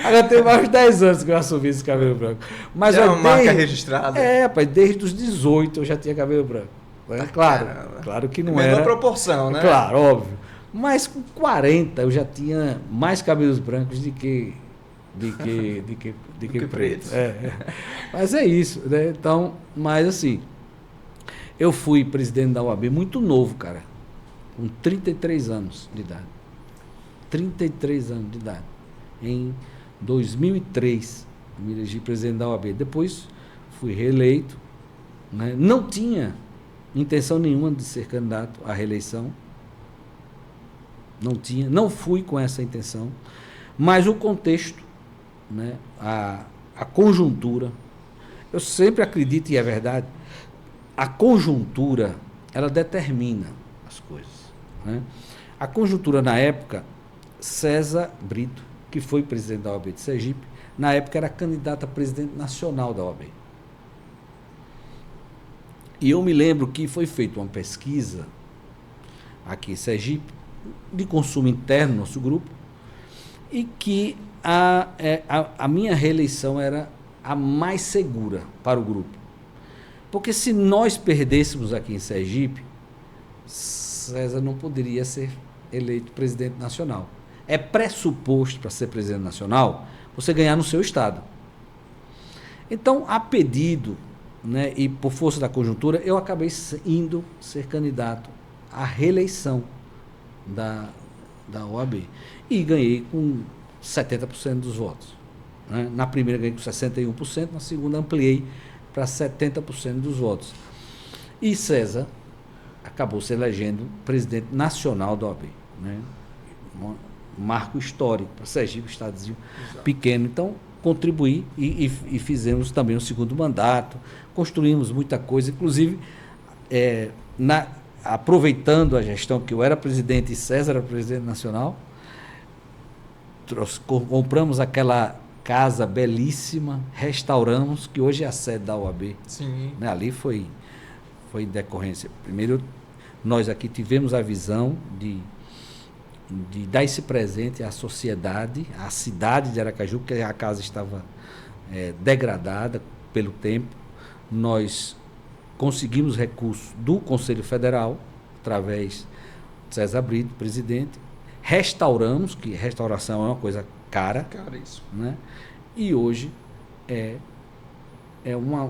Agora tem mais de 10 anos que eu assumi esse cabelo branco. Mas é uma marca registrada. Rapaz, desde os 18 eu já tinha cabelo branco. Claro, claro que não era. Menor proporção, né? Claro, óbvio. Mas com 40 eu já tinha mais cabelos brancos do que preto. Mas é isso, né? Então, mas assim, eu fui presidente da OAB muito novo, cara, com 33 anos de idade. 33 anos de idade. Em 2003, me elegi presidente da OAB. Depois fui reeleito, né? Não tinha intenção nenhuma de ser candidato à reeleição. Não fui com essa intenção, mas o contexto, né, a conjuntura, eu sempre acredito, e é verdade, a conjuntura, ela determina as coisas, né? A conjuntura na época, César Brito, que foi presidente da OAB de Sergipe, na época era candidato a presidente nacional da OAB. E eu me lembro que foi feita uma pesquisa aqui em Sergipe, de consumo interno no nosso grupo, e que a minha reeleição era a mais segura para o grupo. Porque se nós perdêssemos aqui em Sergipe, César não poderia ser eleito presidente nacional. É pressuposto para ser presidente nacional você ganhar no seu estado. Então, a pedido, né, e por força da conjuntura, eu acabei indo ser candidato à reeleição da OAB. E ganhei com 70% dos votos, né? Na primeira ganhei com 61%, na segunda ampliei para 70% dos votos. E César acabou se elegendo presidente nacional da OAB, né? Um marco histórico para Sergipe, estadozinho pequeno. Então, contribuí e fizemos também o segundo mandato, construímos muita coisa, inclusive aproveitando a gestão que eu era presidente e César era presidente nacional, compramos aquela casa belíssima, restauramos, que hoje é a sede da OAB. Sim. Né? Ali foi em decorrência. Primeiro, nós aqui tivemos a visão de dar esse presente à sociedade, à cidade de Aracaju, porque a casa estava degradada pelo tempo. Nós conseguimos recursos do Conselho Federal, através de César Brito, presidente, restauramos, que restauração é uma coisa cara, isso. Né? E hoje é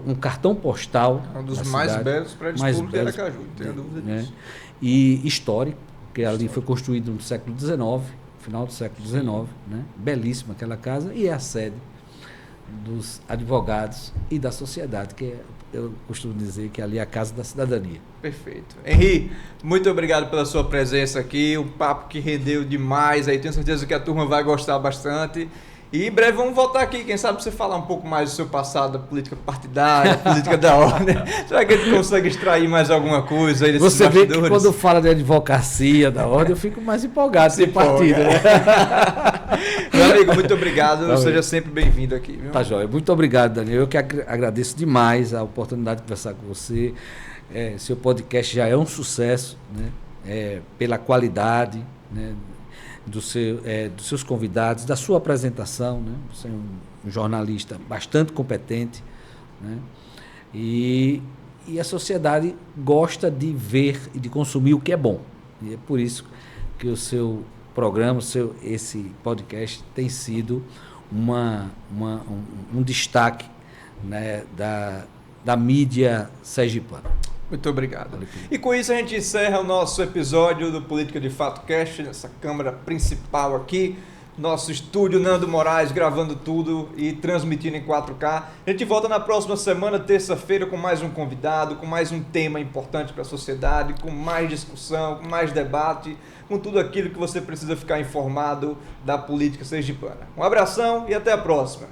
um cartão postal. É um dos mais belos prédios públicos de Aracaju, não tenho dúvida disso. E histórico, porque ali foi construído no século XIX, final do século XIX, né? Belíssima aquela casa, e é a sede dos advogados e da sociedade, que eu costumo dizer que ali é a casa da cidadania. Perfeito. Henri, muito obrigado pela sua presença aqui, um papo que rendeu demais, aí tenho certeza que a turma vai gostar bastante. E em breve vamos voltar aqui, quem sabe você falar um pouco mais do seu passado, da política partidária, política da ordem. Será que a gente consegue extrair mais alguma coisa aí desses Você bastidores? vê que quando fala de advocacia da ordem, eu fico mais empolgado sem partido, né? Meu amigo, muito obrigado, Tá, seja sempre bem-vindo aqui. Viu? Tá joia. Muito obrigado, Daniel. Eu que agradeço demais a oportunidade de conversar com você. Seu podcast já é um sucesso, né? Pela qualidade, né? Dos seus convidados, da sua apresentação, né? Você é um jornalista bastante competente, né? E a sociedade gosta de ver e de consumir o que é bom. E é por isso que o seu programa, esse podcast tem sido um destaque, né, da mídia sergipana. Muito obrigado. E com isso a gente encerra o nosso episódio do Política de Fato Cast, nessa câmera principal aqui. Nosso estúdio Nando Moraes gravando tudo e transmitindo em 4K. A gente volta na próxima semana, terça-feira, com mais um convidado, com mais um tema importante para a sociedade, com mais discussão, com mais debate, com tudo aquilo que você precisa ficar informado da política sergipana. Um abração e até a próxima.